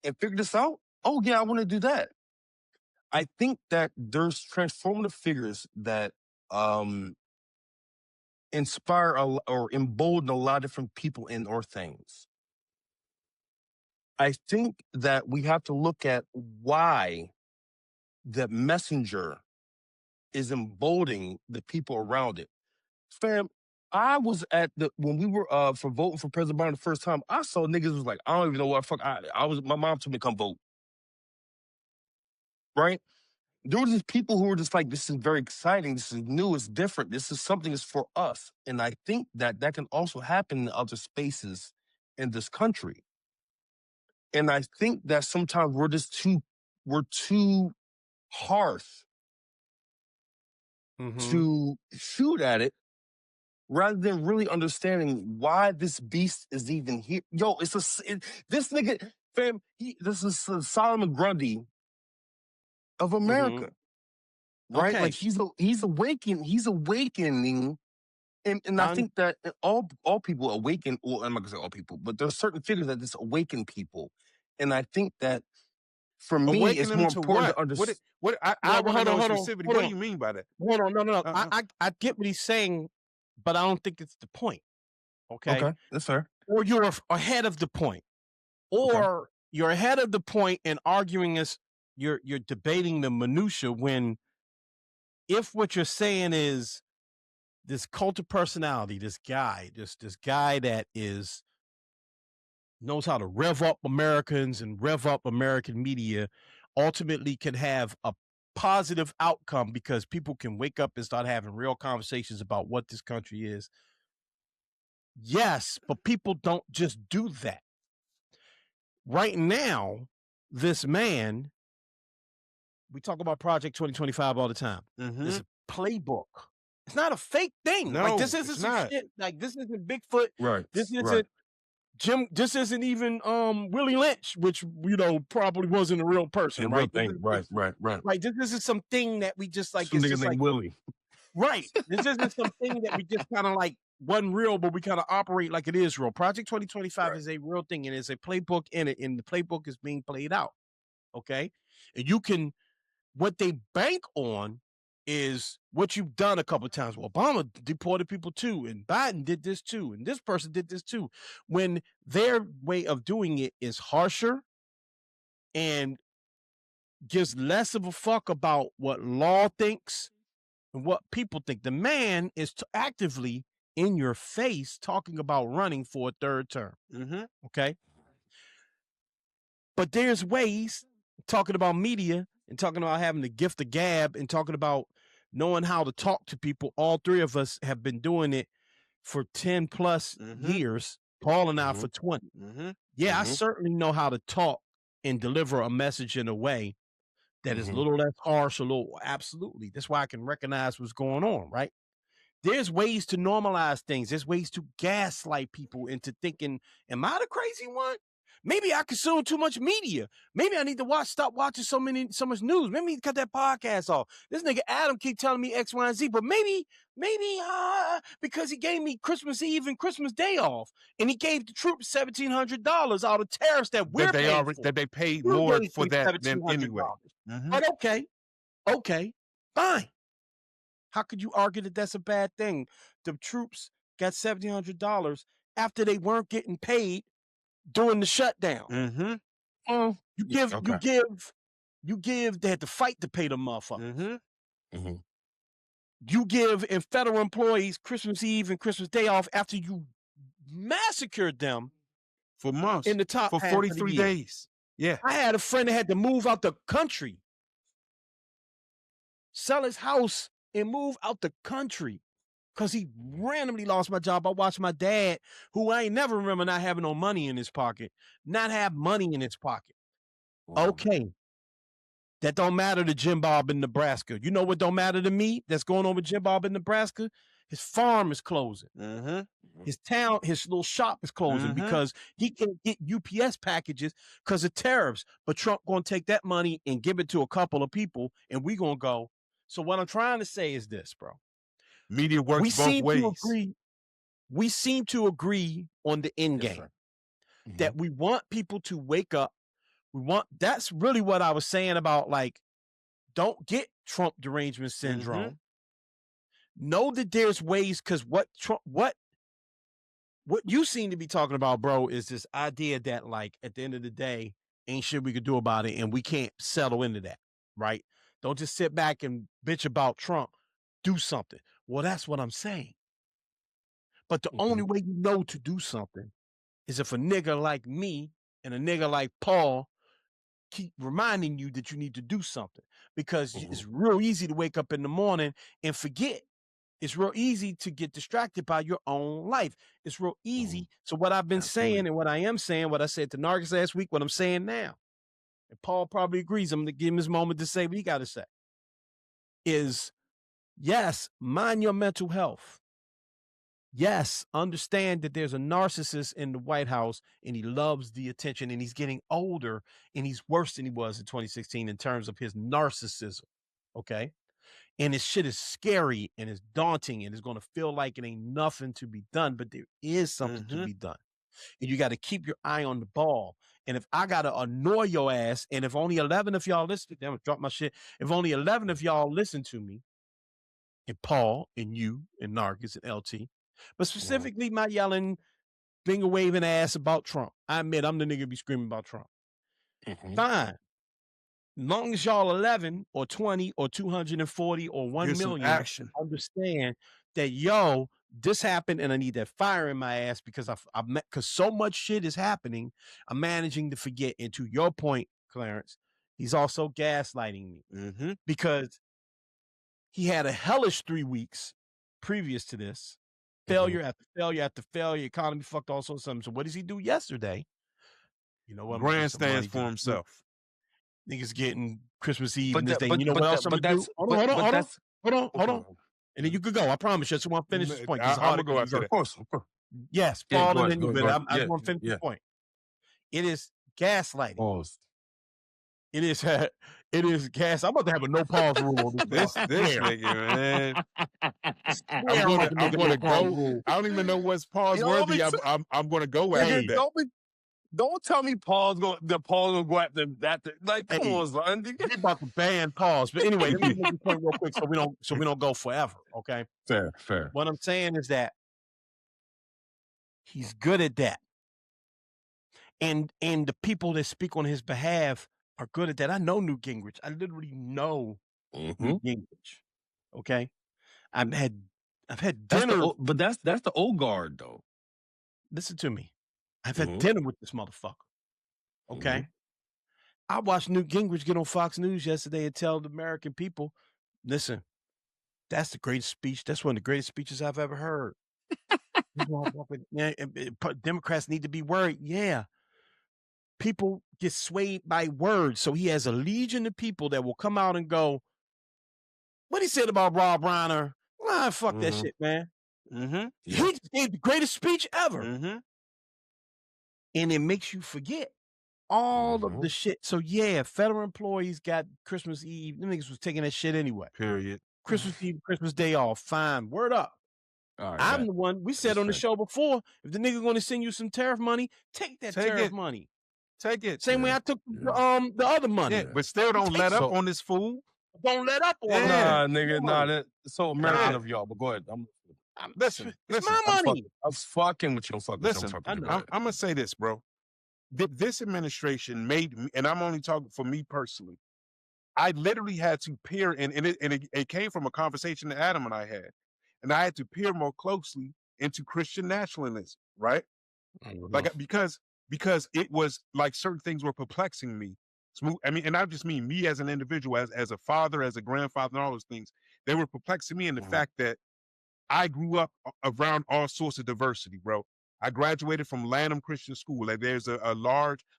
and figure this out? Oh, yeah, I want to do that. I think that there's transformative figures that inspire or embolden a lot of different people in or things. I think that we have to look at why the messenger is emboldening the people around it. Fam, I was when we were for voting for President Biden the first time, I saw niggas was like, I don't even know what the fuck my mom told me to come vote. Right? There were just people who were just like, this is very exciting, this is new, it's different, this is something that's for us. And I think that can also happen in other spaces in this country. And I think that sometimes we're too harsh to shoot at it rather than really understanding why this beast is even here. Yo, this nigga, fam, this is Solomon Grundy of America. Right? Okay. Like he's awakening. And I think that all people awaken, well, I'm not gonna say all people, but there's certain figures that just awaken people. And I think that For me, Awaken it's them more to important to what? understand. I want to know specifically. What do you mean by that? Hold on, no. Uh-uh. I get what he's saying, but I don't think it's the point. Okay, That's fair. or you're ahead of the point, or you're ahead of the point and arguing as you're debating the minutia. When if what you're saying is this cult of personality, this guy that knows how to rev up Americans and rev up American media, ultimately can have a positive outcome because people can wake up and start having real conversations about what this country is. Yes, but people don't just do that. Right now, this man, we talk about Project 2025 all the time. It's a playbook. It's not a fake thing. No, like this isn't it's some not. shit. Like this isn't Bigfoot. Right. This isn't right. Jim. This isn't even Willie Lynch, which probably wasn't a real person, right? Real thing. Right. Right. This isn't something that we just like. Some It's nigga just named like Willie. right. This isn't something that we just kind of like wasn't real, but we kind of operate like it is real. Project 2025 is a real thing, and there's a playbook in it, and the playbook is being played out. Okay, and you can. What they bank on is what you've done a couple of times. Well, Obama deported people too, and Biden did this too, and this person did this too. When their way of doing it is harsher and gives less of a fuck about what law thinks and what people think. The man is actively in your face talking about running for a third term. Okay. But there's ways, talking about media and talking about having the gift of gab and talking about knowing how to talk to people. All three of us have been doing it for 10 plus years. Paul and I for 20. Yeah, I certainly know how to talk and deliver a message in a way that is a little less harsh, absolutely. That's why I can recognize what's going on, right? There's ways to normalize things. There's ways to gaslight people into thinking, am I the crazy one? Maybe I consume too much media. Maybe I need to stop watching so much news. Maybe I need to cut that podcast off. This nigga Adam keep telling me X, Y, and Z, but maybe because he gave me Christmas Eve and Christmas Day off, and he gave the troops $1,700 out of tariffs that we're paying for. That they paid more for that than anyway. But okay, fine. How could you argue that that's a bad thing? The troops got $1,700 after they weren't getting paid during the shutdown. You give. They had to fight to pay the motherfuckers. You give federal employees Christmas Eve and Christmas Day off after you massacred them for months in the top for 43 days. Yeah, I had a friend that had to move out the country, sell his house, and move out the country because he randomly lost my job. I watched my dad, who I ain't never remember not having no money in his pocket, not have money in his pocket. Wow. Okay. That don't matter to Jim Bob in Nebraska. You know what don't matter to me that's going on with Jim Bob in Nebraska? His farm is closing. His town, his little shop is closing because he can't get UPS packages because of tariffs. But Trump going to take that money and give it to a couple of people, and we going to go. So what I'm trying to say is this, bro. Media works both ways. We seem to agree on the end game. That we want people to wake up. That's really what I was saying about, like, don't get Trump derangement syndrome. Know that there's ways, because what you seem to be talking about, bro, is this idea that, like, at the end of the day, ain't shit we could do about it, and we can't settle into that, right? Don't just sit back and bitch about Trump. Do something. Well, that's what I'm saying. But the only way you know to do something is if a nigga like me and a nigga like Paul keep reminding you that you need to do something, because it's real easy to wake up in the morning and forget. It's real easy to get distracted by your own life. It's real easy. So what I've been saying and what I am saying, what I said to Nargis last week, what I'm saying now, and Paul probably agrees, I'm going to give him his moment to say what he got to say, is yes, mind your mental health. Yes, understand that there's a narcissist in the White House and he loves the attention, and he's getting older and he's worse than he was in 2016 in terms of his narcissism. Okay. And his shit is scary and it's daunting and it's going to feel like it ain't nothing to be done, but there is something to be done. and you got to keep your eye on the ball. And if I got to annoy your ass, and if only 11 of y'all listen, I'm gonna drop my shit. If only 11 of y'all listen to me, and Paul and you and Nargis and LT, but specifically my yelling, finger waving ass about Trump. I admit I'm the nigga be screaming about Trump. Fine. Long as y'all 11 or 20 or 240 or 1 Here's some million action. understand that, yo, this happened and I need that fire in my ass because because so much shit is happening, I'm managing to forget. And to your point, Clarence, he's also gaslighting me because he had a hellish 3 weeks previous to this, failure after failure after failure, economy fucked all sorts of something. So what does he do yesterday? You know what? Grandstands for himself. Niggas getting Christmas Eve But and this that- day. You know what else I'm gonna do? Hold on. And then you could go. I promise you. I just want to finish this point. I'm gonna go after that. Of course. Yes, Paul, and then you. But I want to finish the point. It is gaslighting. Pause. It is gas. I'm about to have a no pause rule. This nigga, man. I'm gonna go. I don't even know what's pause worthy. I'm gonna go after that. Don't tell me Paul's gonna go after that. Like, come on, son. We're about to ban pause. But anyway, let me make this point real quick so we don't go forever. Okay. Fair. What I'm saying is that he's good at that. And the people that speak on his behalf are good at that. I know Newt Gingrich. I literally know Newt Gingrich. Okay. I've had dinner. But that's the old guard, though. Listen to me. I've had dinner with this motherfucker. Okay. I watched Newt Gingrich get on Fox News yesterday and tell the American people, listen, that's the greatest speech. That's one of the greatest speeches I've ever heard. Democrats need to be worried. Yeah. People get swayed by words. So he has a legion of people that will come out and go, what he said about Rob Reiner? Ah, fuck that shit, man. He just gave the greatest speech ever. And it makes you forget all of the shit. So yeah, federal employees got Christmas Eve. Them niggas was taking that shit anyway. Period. Christmas Eve, Christmas Day off. Fine. Word up. I'm the one we said on the show before. If the nigga going to send you some tariff money, take that tariff money. Take it. Same way I took the other money. Yeah, but still don't let up on this fool. Don't let up on him. Nah, nigga, that's so American of y'all. But go ahead. Listen, it's my money. I'm fucking with you. Listen, I'm gonna say this, bro. This administration made me, and I'm only talking for me personally. I literally had to peer, and it came from a conversation that Adam and I had, and I had to peer more closely into Christian nationalism, right? Like because it was like certain things were perplexing me. I mean, and I just mean me as an individual, as a father, as a grandfather, and all those things. They were perplexing me in the fact that I grew up around all sorts of diversity, bro. I graduated from Lanham Christian School. Like there's I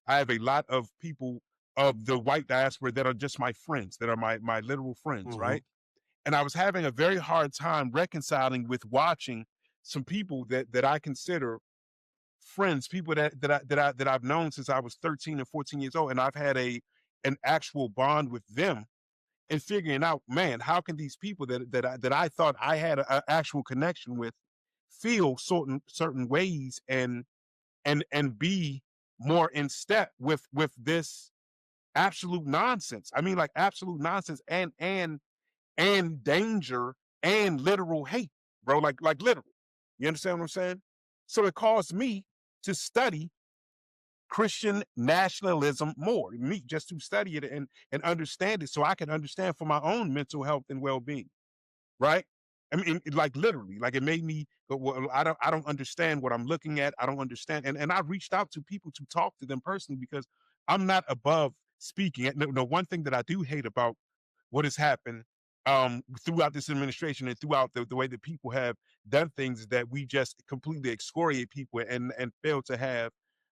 have a lot of people of the white diaspora that are just my friends, that are my literal friends, right? And I was having a very hard time reconciling with watching some people that I consider friends, people that I've known since I was 13 and 14 years old, and I've had an actual bond with them, and figuring out, man, how can these people that I thought I had an actual connection with feel certain ways and be more in step with this absolute nonsense. I mean, like absolute nonsense and danger and literal hate, bro. Like literal. You understand what I'm saying? So it caused me to study Christian nationalism more, me just to study it and understand it so I can understand for my own mental health and well-being, right? I mean, like literally, like it made me go, well, I don't understand what I'm looking at. I don't understand. And I reached out to people to talk to them personally because I'm not above speaking. The one thing that I do hate about what has happened throughout this administration and throughout the way that people have done things is that we just completely excoriate people and fail to have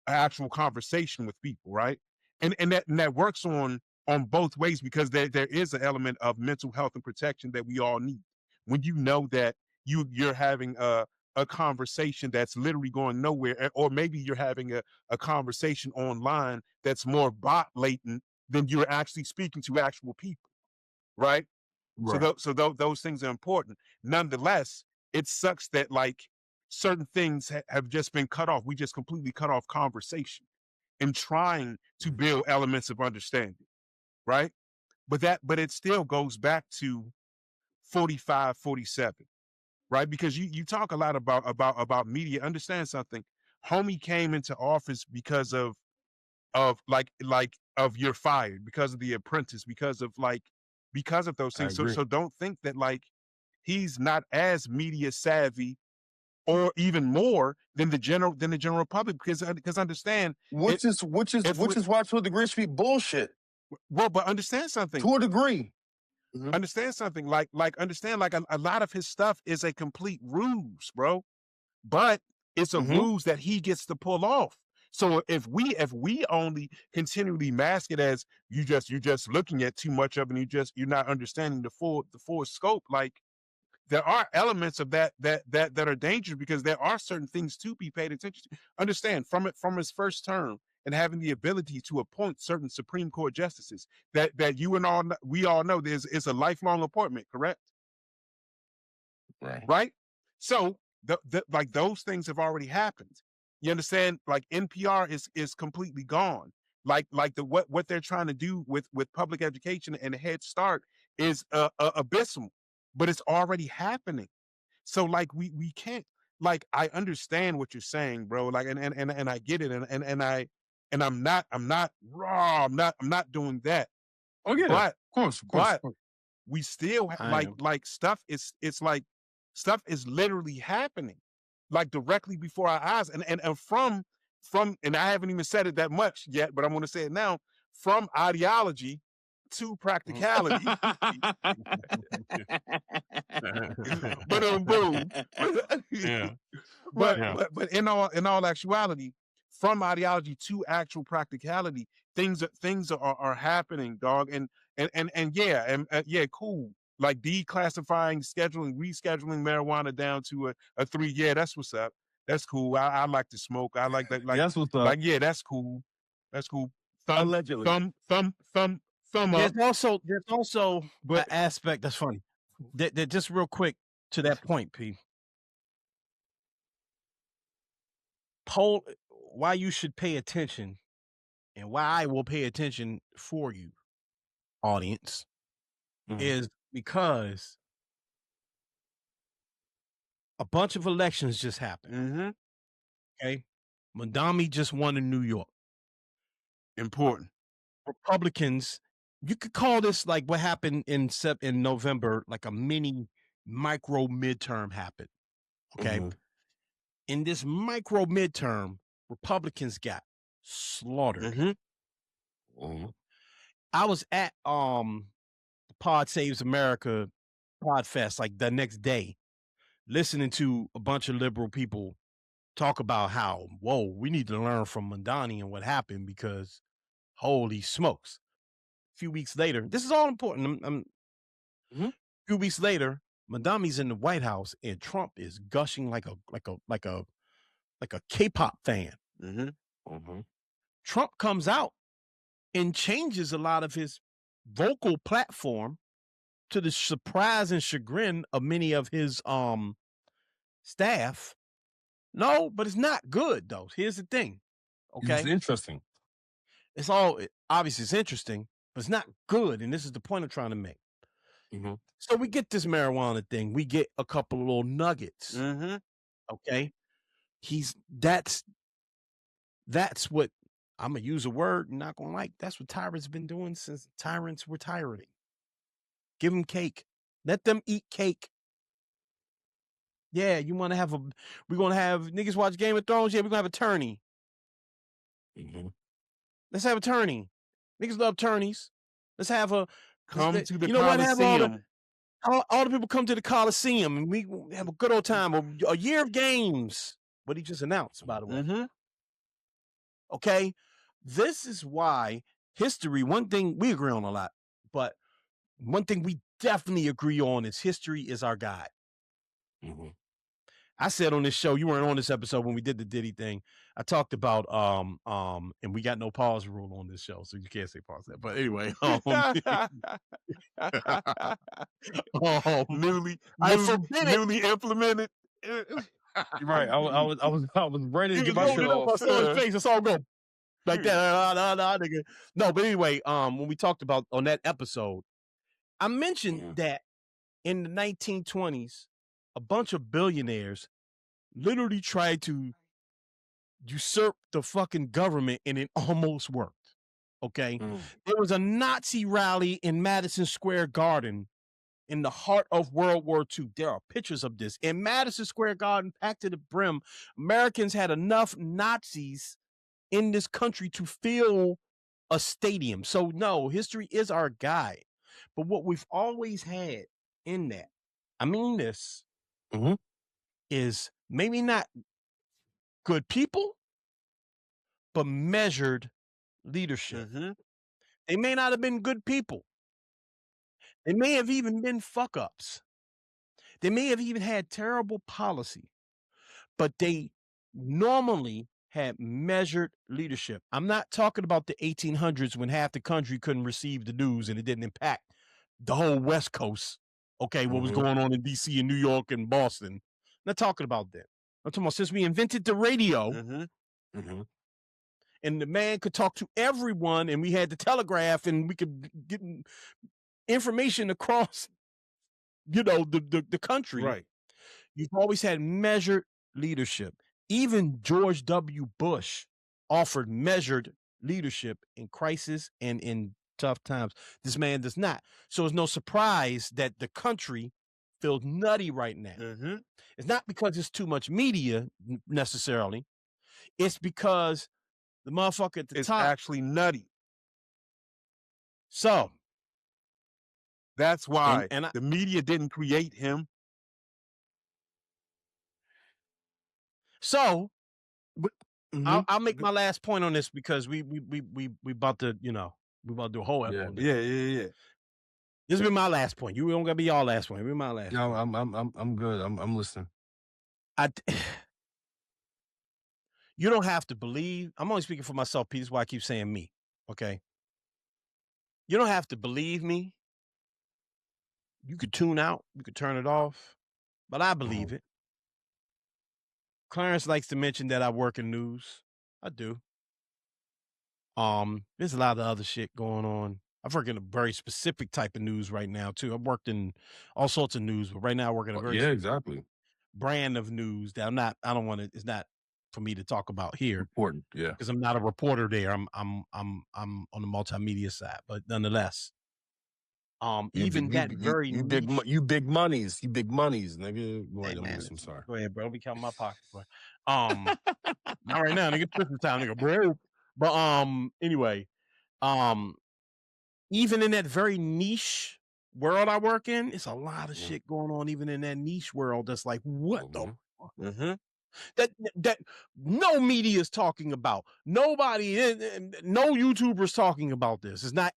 an actual conversation with people, right? And that works on both ways because there is an element of mental health and protection that we all need. When you know that you're having a conversation that's literally going nowhere, or maybe you're having a conversation online that's more bot latent than you're actually speaking to actual people, right? So those things are important. Nonetheless, it sucks that like certain things have just been cut off. We just completely cut off conversation and trying to build elements of understanding, right? But it still goes back to 45, 47, right? Because you talk a lot about media. Understand something. Homie came into office because of of You're Fired, because of The Apprentice, because of those I things. agree. So don't think that he's not as media savvy or even more than the general public, because understand Which is why to a degree should be bullshit. Well, but understand something. To a degree. Understand something. Understand a lot of his stuff is a complete ruse, bro. But it's a ruse that he gets to pull off. So if we only continually mask it as you're just looking at too much of it, and you're not understanding the full scope, there are elements of that are dangerous, because there are certain things to be paid attention to. Understand, from his first term and having the ability to appoint certain Supreme Court justices, that we all know is a lifelong appointment, correct? Right. So those things have already happened. You understand? NPR is completely gone. What they're trying to do with public education and Head Start is abysmal, but it's already happening. So we can't, I understand what you're saying, bro. And I get it, and I'm not raw. I'm not doing that. Oh yeah, but of course. we still stuff is literally happening directly before our eyes, and from and I haven't even said it that much yet, but I'm going to say it now, from ideology to practicality. But boom. Yeah. But in all actuality, from ideology to actual practicality, things are happening, dog. And cool. Declassifying, rescheduling marijuana down to a 3. Yeah, that's what's up. That's cool. I like to smoke. I like that. That's what's up. Yeah, that's cool. That's cool. Allegedly. Thumb up. There's also an aspect that's funny. That just real quick to that point, P. Why you should pay attention, and why I will pay attention for you, audience, is because a bunch of elections just happened. Okay, Mondami just won in New York. Important. Republicans, you could call this like what happened in November, like a mini micro midterm happened. Okay. In this micro midterm, Republicans got slaughtered. I was at Pod Saves America Podfest the next day, listening to a bunch of liberal people talk about how, we need to learn from Mondani and what happened, because holy smokes. A few weeks later, this is all important. A few weeks later, Mondami's in the White House and Trump is gushing like a K-pop fan. Trump comes out and changes a lot of his vocal platform, to the surprise and chagrin of many of his staff. No, but it's not good though. Here's the thing. Okay. It's interesting. Obviously it's interesting, but it's not good. And this is the point I'm trying to make. So we get this marijuana thing. We get a couple of little nuggets. Okay. That's what I'm going to use a word you're not going to like. That's what tyrants been doing since tyrants were tyranny. Give them cake. Let them eat cake. Yeah, we're going to have niggas watch Game of Thrones. Yeah, we're going to have a tourney. Let's have a tourney. Niggas love tourneys. Let's have a come to the Coliseum. All the people come to the Coliseum and we have a good old time. A year of games. What he just announced, by the way. Okay. This is why history, one thing we agree on a lot, but one thing we definitely agree on is history is our guide. I said on this show, you weren't on this episode when we did the Diddy thing. I talked about and we got no pause rule on this show, so you can't say pause that. But anyway, newly implemented. Right. I was ready to He get was my shit holding up. I off. saw his face. I saw him go like that. Nigga. No, but anyway, when we talked about on that episode, I mentioned that in the 1920s, a bunch of billionaires literally tried to usurp the fucking government, and it almost worked. Okay, there was a Nazi rally in Madison Square Garden in the heart of World War II. There are pictures of this in Madison Square Garden, packed to the brim. Americans had enough Nazis in this country to fill a stadium. So no, history is our guide. But what we've always had in that, I mean this, is maybe not good people, but measured leadership. They may not have been good people. They may have even been fuck ups. They may have even had terrible policy, but they normally had measured leadership. I'm not talking about the 1800s when half the country couldn't receive the news and it didn't impact the whole West Coast. Okay, what was going on in DC and New York and Boston. I'm not talking about that. I'm talking about since we invented the radio, and the man could talk to everyone, and we had the telegraph, and we could get information across, the country. Right. You've always had measured leadership. Even George W. Bush offered measured leadership in crisis and in tough times. This man does not. So it's no surprise that the country feels nutty right now. It's not because it's too much media necessarily. It's because the motherfucker at the top is actually nutty. So that's why and the media didn't create him. So I'll make my last point on this because we about to, we about to do a whole episode. Yeah. This has been my last point. You don't gotta be your last point. Be my last. No, I'm good. I'm listening. You don't have to believe. I'm only speaking for myself, Pete. That's why I keep saying me. Okay. You don't have to believe me. You could tune out. You could turn it off. But I believe it. Clarence likes to mention that I work in news. I do. There's a lot of other shit going on. I work in a very specific type of news right now too. I've worked in all sorts of news, but right now I work in a very exactly brand of news that I don't want to. It's not for me to talk about here. Important, yeah, because I'm not a reporter there. I'm on the multimedia side, but nonetheless, you big monies, nigga. Go ahead, I'm sorry. Go ahead, bro. Don't be counting my pockets, bro. Not right now, nigga. Christmas time, nigga, bro. But anyway, even in that very niche world I work in, it's a lot of shit going on. Even in that niche world, that's like, what the fuck? That no media is talking about. Nobody, no YouTubers talking about this. It's not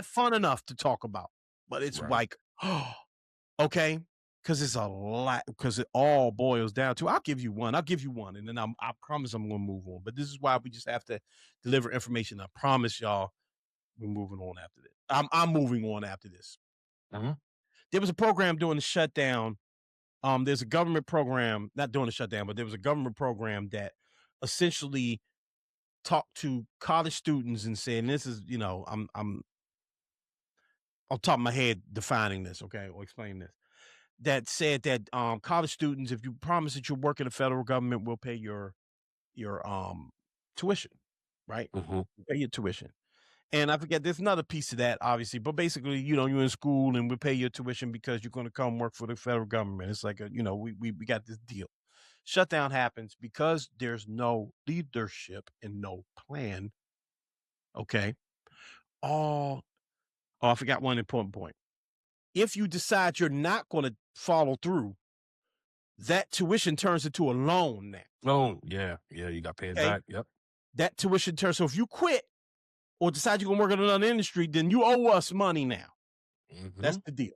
fun enough to talk about. But it's like, okay, because it's a lot. Because it all boils down to. I'll give you one, and then I promise I'm gonna move on. But this is why we just have to deliver information. I promise y'all, we're moving on after this. I'm moving on after this. There was a program during the shutdown. There's a government program, not during the shutdown, but there was a government program that essentially talked to college students and said, and this is, I'm on top of my head defining this, okay, or explaining this, that said that college students, if you promise that you'll work in the federal government, will pay your tuition, right? Pay your tuition. And I forget, there's another piece of that, obviously, but basically, you're in school and we pay your tuition because you're going to come work for the federal government. It's like, we got this deal. Shutdown happens because there's no leadership and no plan. Okay. I forgot one important point. If you decide you're not going to follow through, that tuition turns into a loan now. Oh, yeah, you got paid back. Yep. That tuition turns, so if you quit, or decide you're going to work in another industry, then you owe us money now. That's the deal.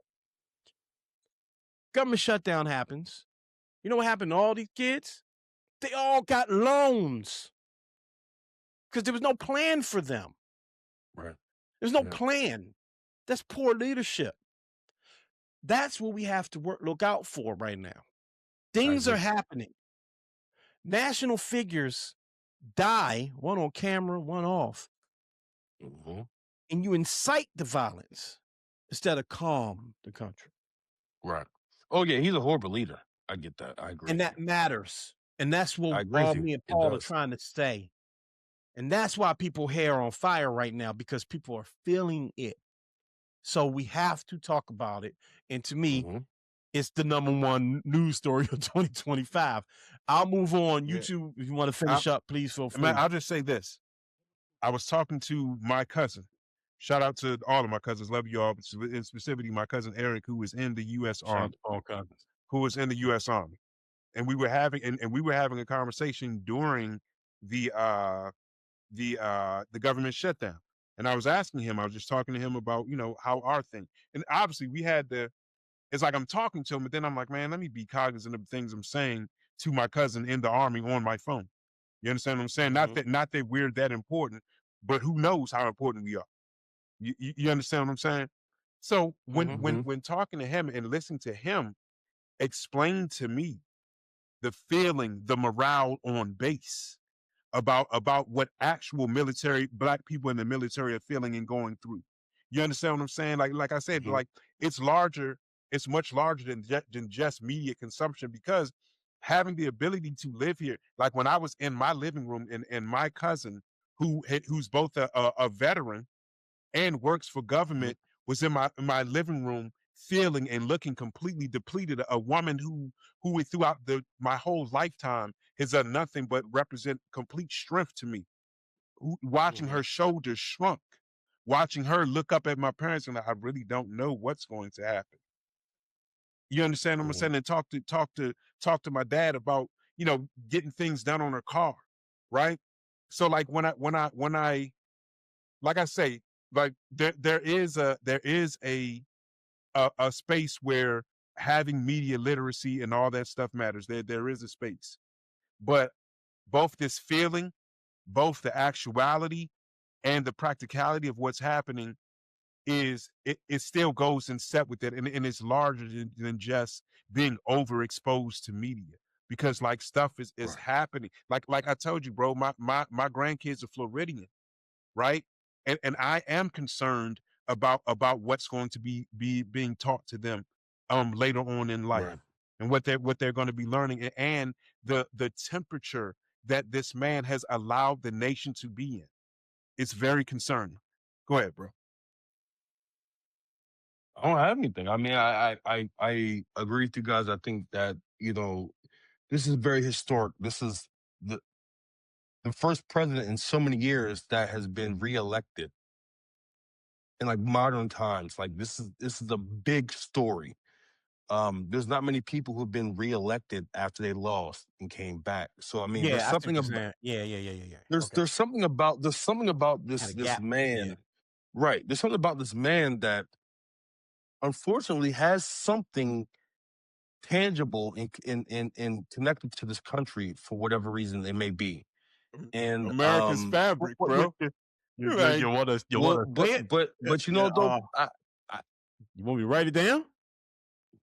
Government shutdown happens. You know what happened to all these kids? They all got loans because there was no plan for them. Right. There's no plan. That's poor leadership. That's what we have to look out for right now. Things are agree. happening. National figures die, one on camera, one off, Mm-hmm. and you incite the violence instead of calm the country. Right. Oh yeah, he's a horrible leader. I get that. I agree And with that you. matters. And that's I what agree with you. me and It Paul are does. trying to say. And that's why people hair on fire right now, because people are feeling it. So we have to talk about it. And to me, Mm-hmm. it's the #1 news story of 2025. I'll move on. You Yeah. two, if you want to finish up, please feel free. Man, I'll just say this. I was talking to my cousin. Shout out to all of my cousins. Love you all, but in specifically my cousin Eric, who was in the U.S. Shout out Army. to Paul Cousins. Who was in the U.S. Army, and we were having a conversation during the government shutdown. And I was asking him, I was just talking to him about, how our thing. And obviously we had it's like I'm talking to him, but then I'm like, man, let me be cognizant of the things I'm saying to my cousin in the Army on my phone. You understand what I'm saying? Mhm. Not that we're that important, but who knows how important we are. You understand what I'm saying? So when talking to him and listening to him explain to me the feeling, the morale on base about what actual Black people in the military are feeling and going through. You understand what I'm saying? Like I said, like it's much larger than just media consumption, because having the ability to live here, like when I was in my living room and my cousin who's both a veteran and works for government was in my living room feeling and looking completely depleted, a woman who throughout my whole lifetime has done nothing but represent complete strength to me, watching her shoulders shrunk, watching her look up at my parents and I really don't know what's going to happen. You understand what I'm saying? And talk to my dad about, getting things done on her car, right? So like when I like I say, like there is a space where having media literacy and all that stuff matters. There is a space, but both this feeling, both the actuality and the practicality of what's happening it still goes in step with it, and it's larger than just being overexposed to media, because like stuff is happening. Like I told you, bro, my grandkids are Floridian, right? And I am concerned about what's going to be being taught to them later on in life, and what they're going to be learning, and the temperature that this man has allowed the nation to be in. It's very concerning. Go ahead, bro. I don't have anything. I mean, I agree with you guys. I think that, this is very historic. This is the first president in so many years that has been reelected in like modern times. Like this is a big story. There's not many people who've been reelected after they lost and came back. So I mean, there's Yeah, I see something what you're about saying. Yeah. there's Okay. there's something about Had a this gap. man, Yeah. right? There's something about this man that unfortunately has something tangible and connected to this country for whatever reason it may be. And America's fabric, bro. Like, you want to well, say it? but Yeah, though you want me to write it down?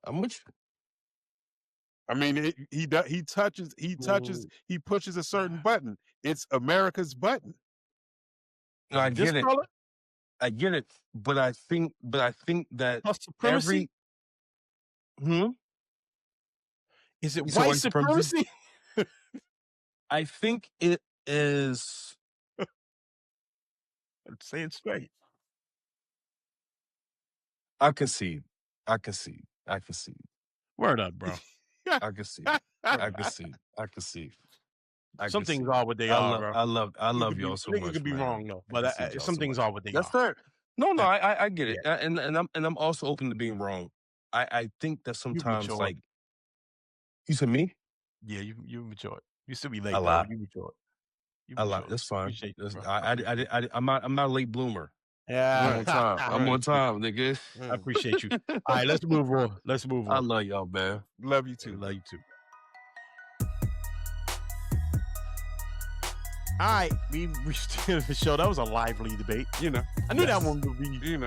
I'm with you. I mean, he pushes a certain button. It's America's button. No, I This get it. color? I get it. But I think that Plus supremacy? Is it You said white white supremacy? supremacy? I think it is. Say it straight. I can see. Word up, bro. I can see. Some things are what they are, bro. I love y'all so Nigga much, could be man. wrong though, I but can see y'all some so things much. are what they That's are. fair. No, I get it, Yeah. and I'm also open to being wrong. I think that sometimes, matured. like you said, me Yeah, you matured. You still be late a though. lot. You matured. You A lot. matured. That's fine. Appreciate you, bro. I'm not a late bloomer. Yeah. I'm on time. I'm on time, nigga. I appreciate you. All right, let's move on. I love y'all, man. Love you too. Love you too. All right, we reached the end of the show. That was a lively debate. You know, I knew that one would be,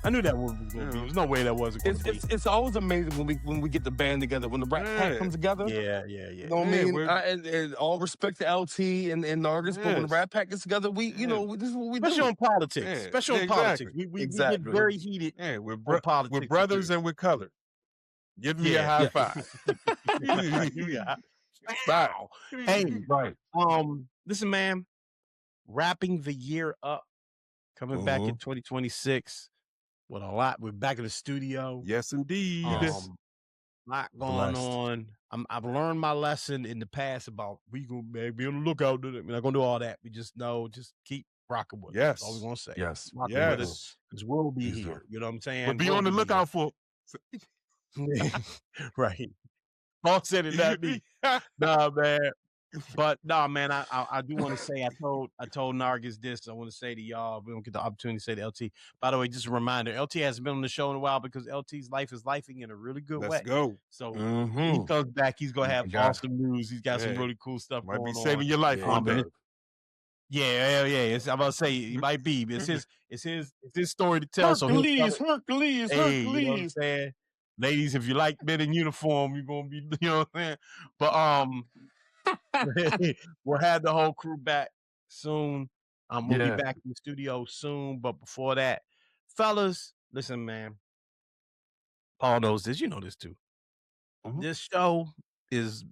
I knew that was going to be. There's no way that wasn't going to be. It's always amazing when we get the band together, when the Rat Pack comes together. Yeah. You know what I mean? And all respect to LT and Nargis, but when the Rat Pack gets together, this is what we do. Especially on politics. Especially on politics. We get very heated. Yeah, we're politics. We're brothers and we're color. Give me a high five. Wow. Hey, right. Listen, man. Wrapping the year up, coming back in 2026 with a lot. We're back in the studio. Yes, indeed. Lot going on. I've learned my lesson in the past about we gonna be on the lookout. We're not gonna do all that. We just keep rocking with us. That's all we're gonna say. Yes. Because we'll be here. You know what I'm saying? But be on the lookout for. Right. Paul said it, not me. Nah, man. But nah, man, I do want to say I told Nargis this. I want to say to y'all, we don't get the opportunity to say to LT. By the way, just a reminder, LT hasn't been on the show in a while because LT's life is lifing in a really good way. Let's go. So when he comes back, he's gonna have awesome news. He's got some really cool stuff might going be saving your life one day. Yeah. I'm about to say it might be. It's his story to tell. Hercules. You know what I'm saying? Ladies, if you like men in uniform, you're gonna be, you know what I'm saying? But we'll have the whole crew back soon. We'll be back in the studio soon. But before that, fellas, listen, man. Paul knows this. You know this too. This show is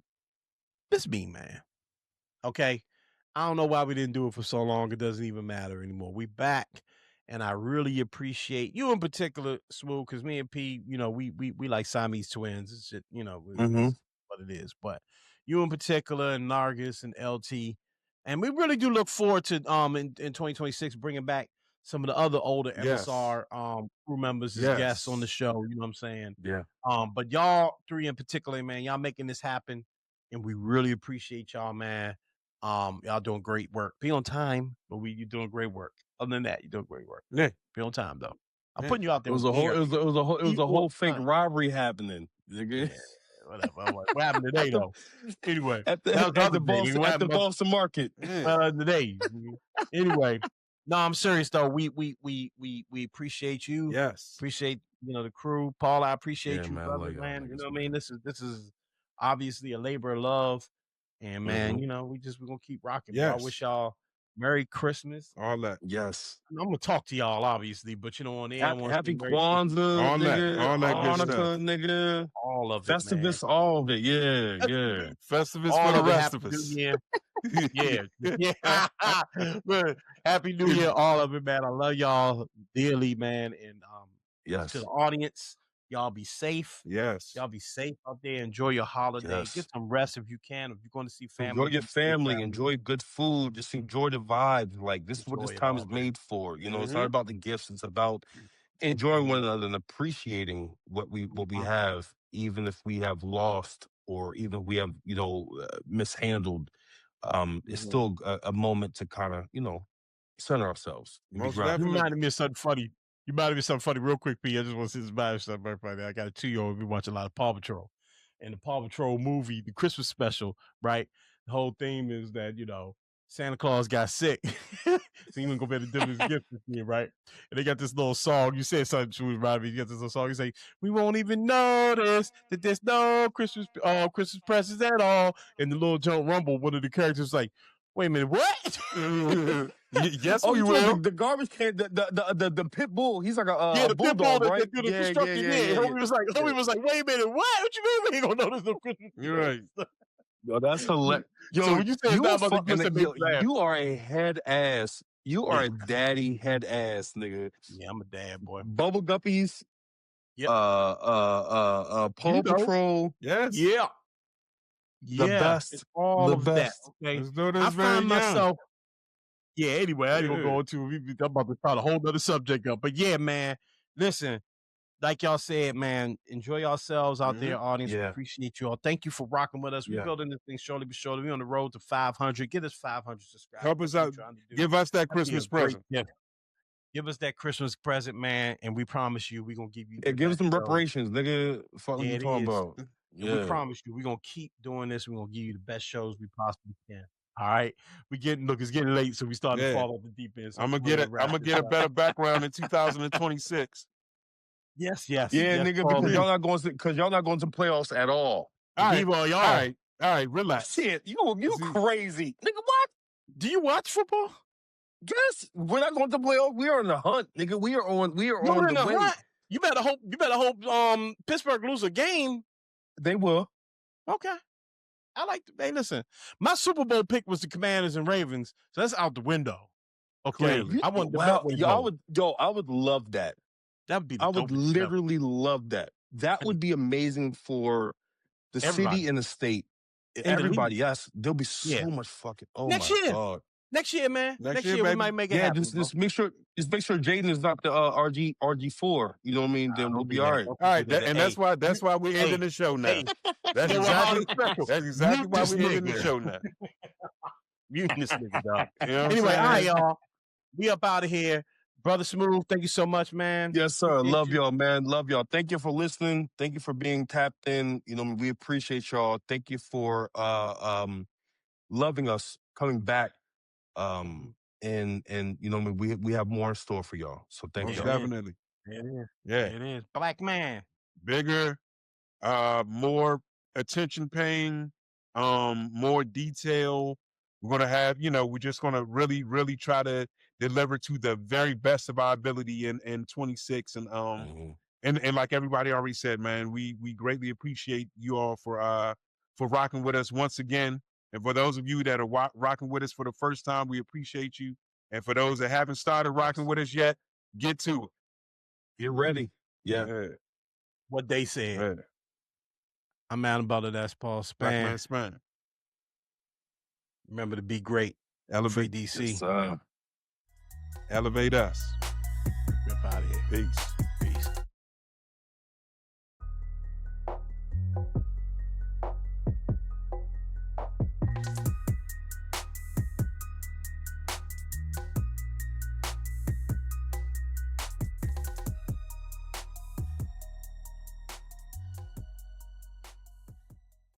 me, man. Okay. I don't know why we didn't do it for so long. It doesn't even matter anymore. We back, and I really appreciate you in particular, Swoo, because me and P, you know, we like Siamese twins. It's just, you know, that's what it is. But you in particular, and Nargis and LT, and we really do look forward to in 2026 bringing back some of the other older MSR crew members as guests on the show. You know what I'm saying? Yeah. But y'all three in particular, man, y'all making this happen, and we really appreciate y'all, man. Y'all doing great work. Be on time, but you're doing great work. Other than that, you're doing great work. Yeah. Be on time though. I'm putting you out there. It was a whole fake robbery happening. Yeah, whatever. What happened today though? Anyway, at the Boston market. Today. Anyway, no, I'm serious though. We appreciate you. Yes. Appreciate the crew. Paul, I appreciate you, man, brother, man. You know what I mean? This is obviously a labor of love. And man, you know, we're gonna keep rocking. Yes. I wish y'all Merry Christmas. All that. Yes. I'm gonna talk to y'all obviously, but on the air, Happy Kwanzaa, all that good stuff. Nigga. All of it. Festivus, all of it. Yeah. Festivus for the rest of us. Yeah. Man, Happy New Year, all of it, man. I love y'all dearly, man. And to the audience, y'all be safe. Yes. Y'all be safe out there. Enjoy your holiday. Yes. Get some rest if you can. If you're going to see family, enjoy your family. Enjoy good food. Just enjoy the vibe. Like this is what this time is made for. You know, it's not about the gifts. It's about enjoying one another and appreciating what we have, even if we have lost or even if we have mishandled. It's still a moment to kind of center ourselves. You reminded me of something funny. Real quick, P. I just want to say this about something very funny. I got a 2-year-old. We watch a lot of Paw Patrol. And the Paw Patrol movie, the Christmas special, right? The whole theme is that, Santa Claus got sick. So he wouldn't go better to give his gift this year, right? And they got this little song. You said something to me. You got this little song. You say, we won't even notice that there's no Christmas presents at all. And the little Joe Rumble, one of the characters was like, wait a minute, what? Yes, we will. The garbage can, the pit bull. He's like a the bulldog, pit bull right? That do the construction. Homie was like, wait a minute, what? What you mean we ain't gonna notice no Christmas? You're right. Yo, that's hilarious. Yo, so when you say you are a head ass. You are a daddy head ass, nigga. Yeah, I'm a dad, boy. Bubble Guppies. Yep. Paw Patrol. Yes. Yeah. The best. It's all of that. Okay. I find myself. Yeah, anyway, I ain't gonna go into it. I'm about to try a whole other subject up. But yeah, man, listen, like y'all said, man, enjoy yourselves out there, audience. We appreciate you all. Thank you for rocking with us. We're building this thing slowly but surely. We're on the road to 500. Get us 500 subscribers. Help us out. Give us that Christmas present. Yeah. Give us that Christmas present, man, and we promise you we're gonna give you. Give us some reparations, nigga. Fuck you talking about. We promise you we're gonna keep doing this. We're gonna give you the best shows we possibly can. All right, it's getting late, so we started to fall off the deep end. So I'm gonna get a better background in 2026. Yes. Yeah, yes, nigga, Paul because is. y'all not going to playoffs at all. All right, Devo, y'all. all right, relax. Shit, you See- crazy. Nigga, what? Do you watch football? Yes, we're not going to playoffs. We are on the hunt, nigga. We are on You're the in the way. hunt. You better hope Pittsburgh lose a game. They will. Okay. I like to, hey, listen, my Super Bowl pick was the Commanders and Ravens, so that's out the window. Okay. Clearly. I want the Wow, Betway I would love that. That would be the I would dopest shit ever. literally love that. That would be amazing for the Everybody. city and the state. And the Everybody, league. yes. There'll be so Yeah. much fucking. Oh Next my year. god. Next year, man. Next Next year, year we baby. might make it Yeah, happen. just make sure Jaden is not the RG4. You know what I mean? Then we'll be all right. All right, that's why we're ending the show now. That's exactly why we're ending the show now. Mute this nigga, dog. You know what I'm Anyway, all right, saying? y'all. We up out of here. Brother Smooth, thank you so much, man. Yes, sir. Appreciate Love you. y'all, man. Love y'all. Thank you for listening. Thank you for being tapped in. You know, we appreciate y'all. Thank you for loving us, coming back. And you know, we have more in store for y'all. So thank Most y'all. definitely. It is. Yeah. It is. Black man. Bigger, more attention paying, more detail. We're gonna have, we're just gonna really, really try to deliver to the very best of our ability in 26. And and like everybody already said, man, we greatly appreciate you all for rocking with us once again. And for those of you that are rocking with us for the first time, we appreciate you. And for those that haven't started rocking with us yet, get to it. Get ready. Yeah. What they said. Yeah. I'm Adam Butler. That's Paul Black Span. Man Span. Remember to be great. Free Elevate DC. Yes, Elevate us. Rip out of here. Peace.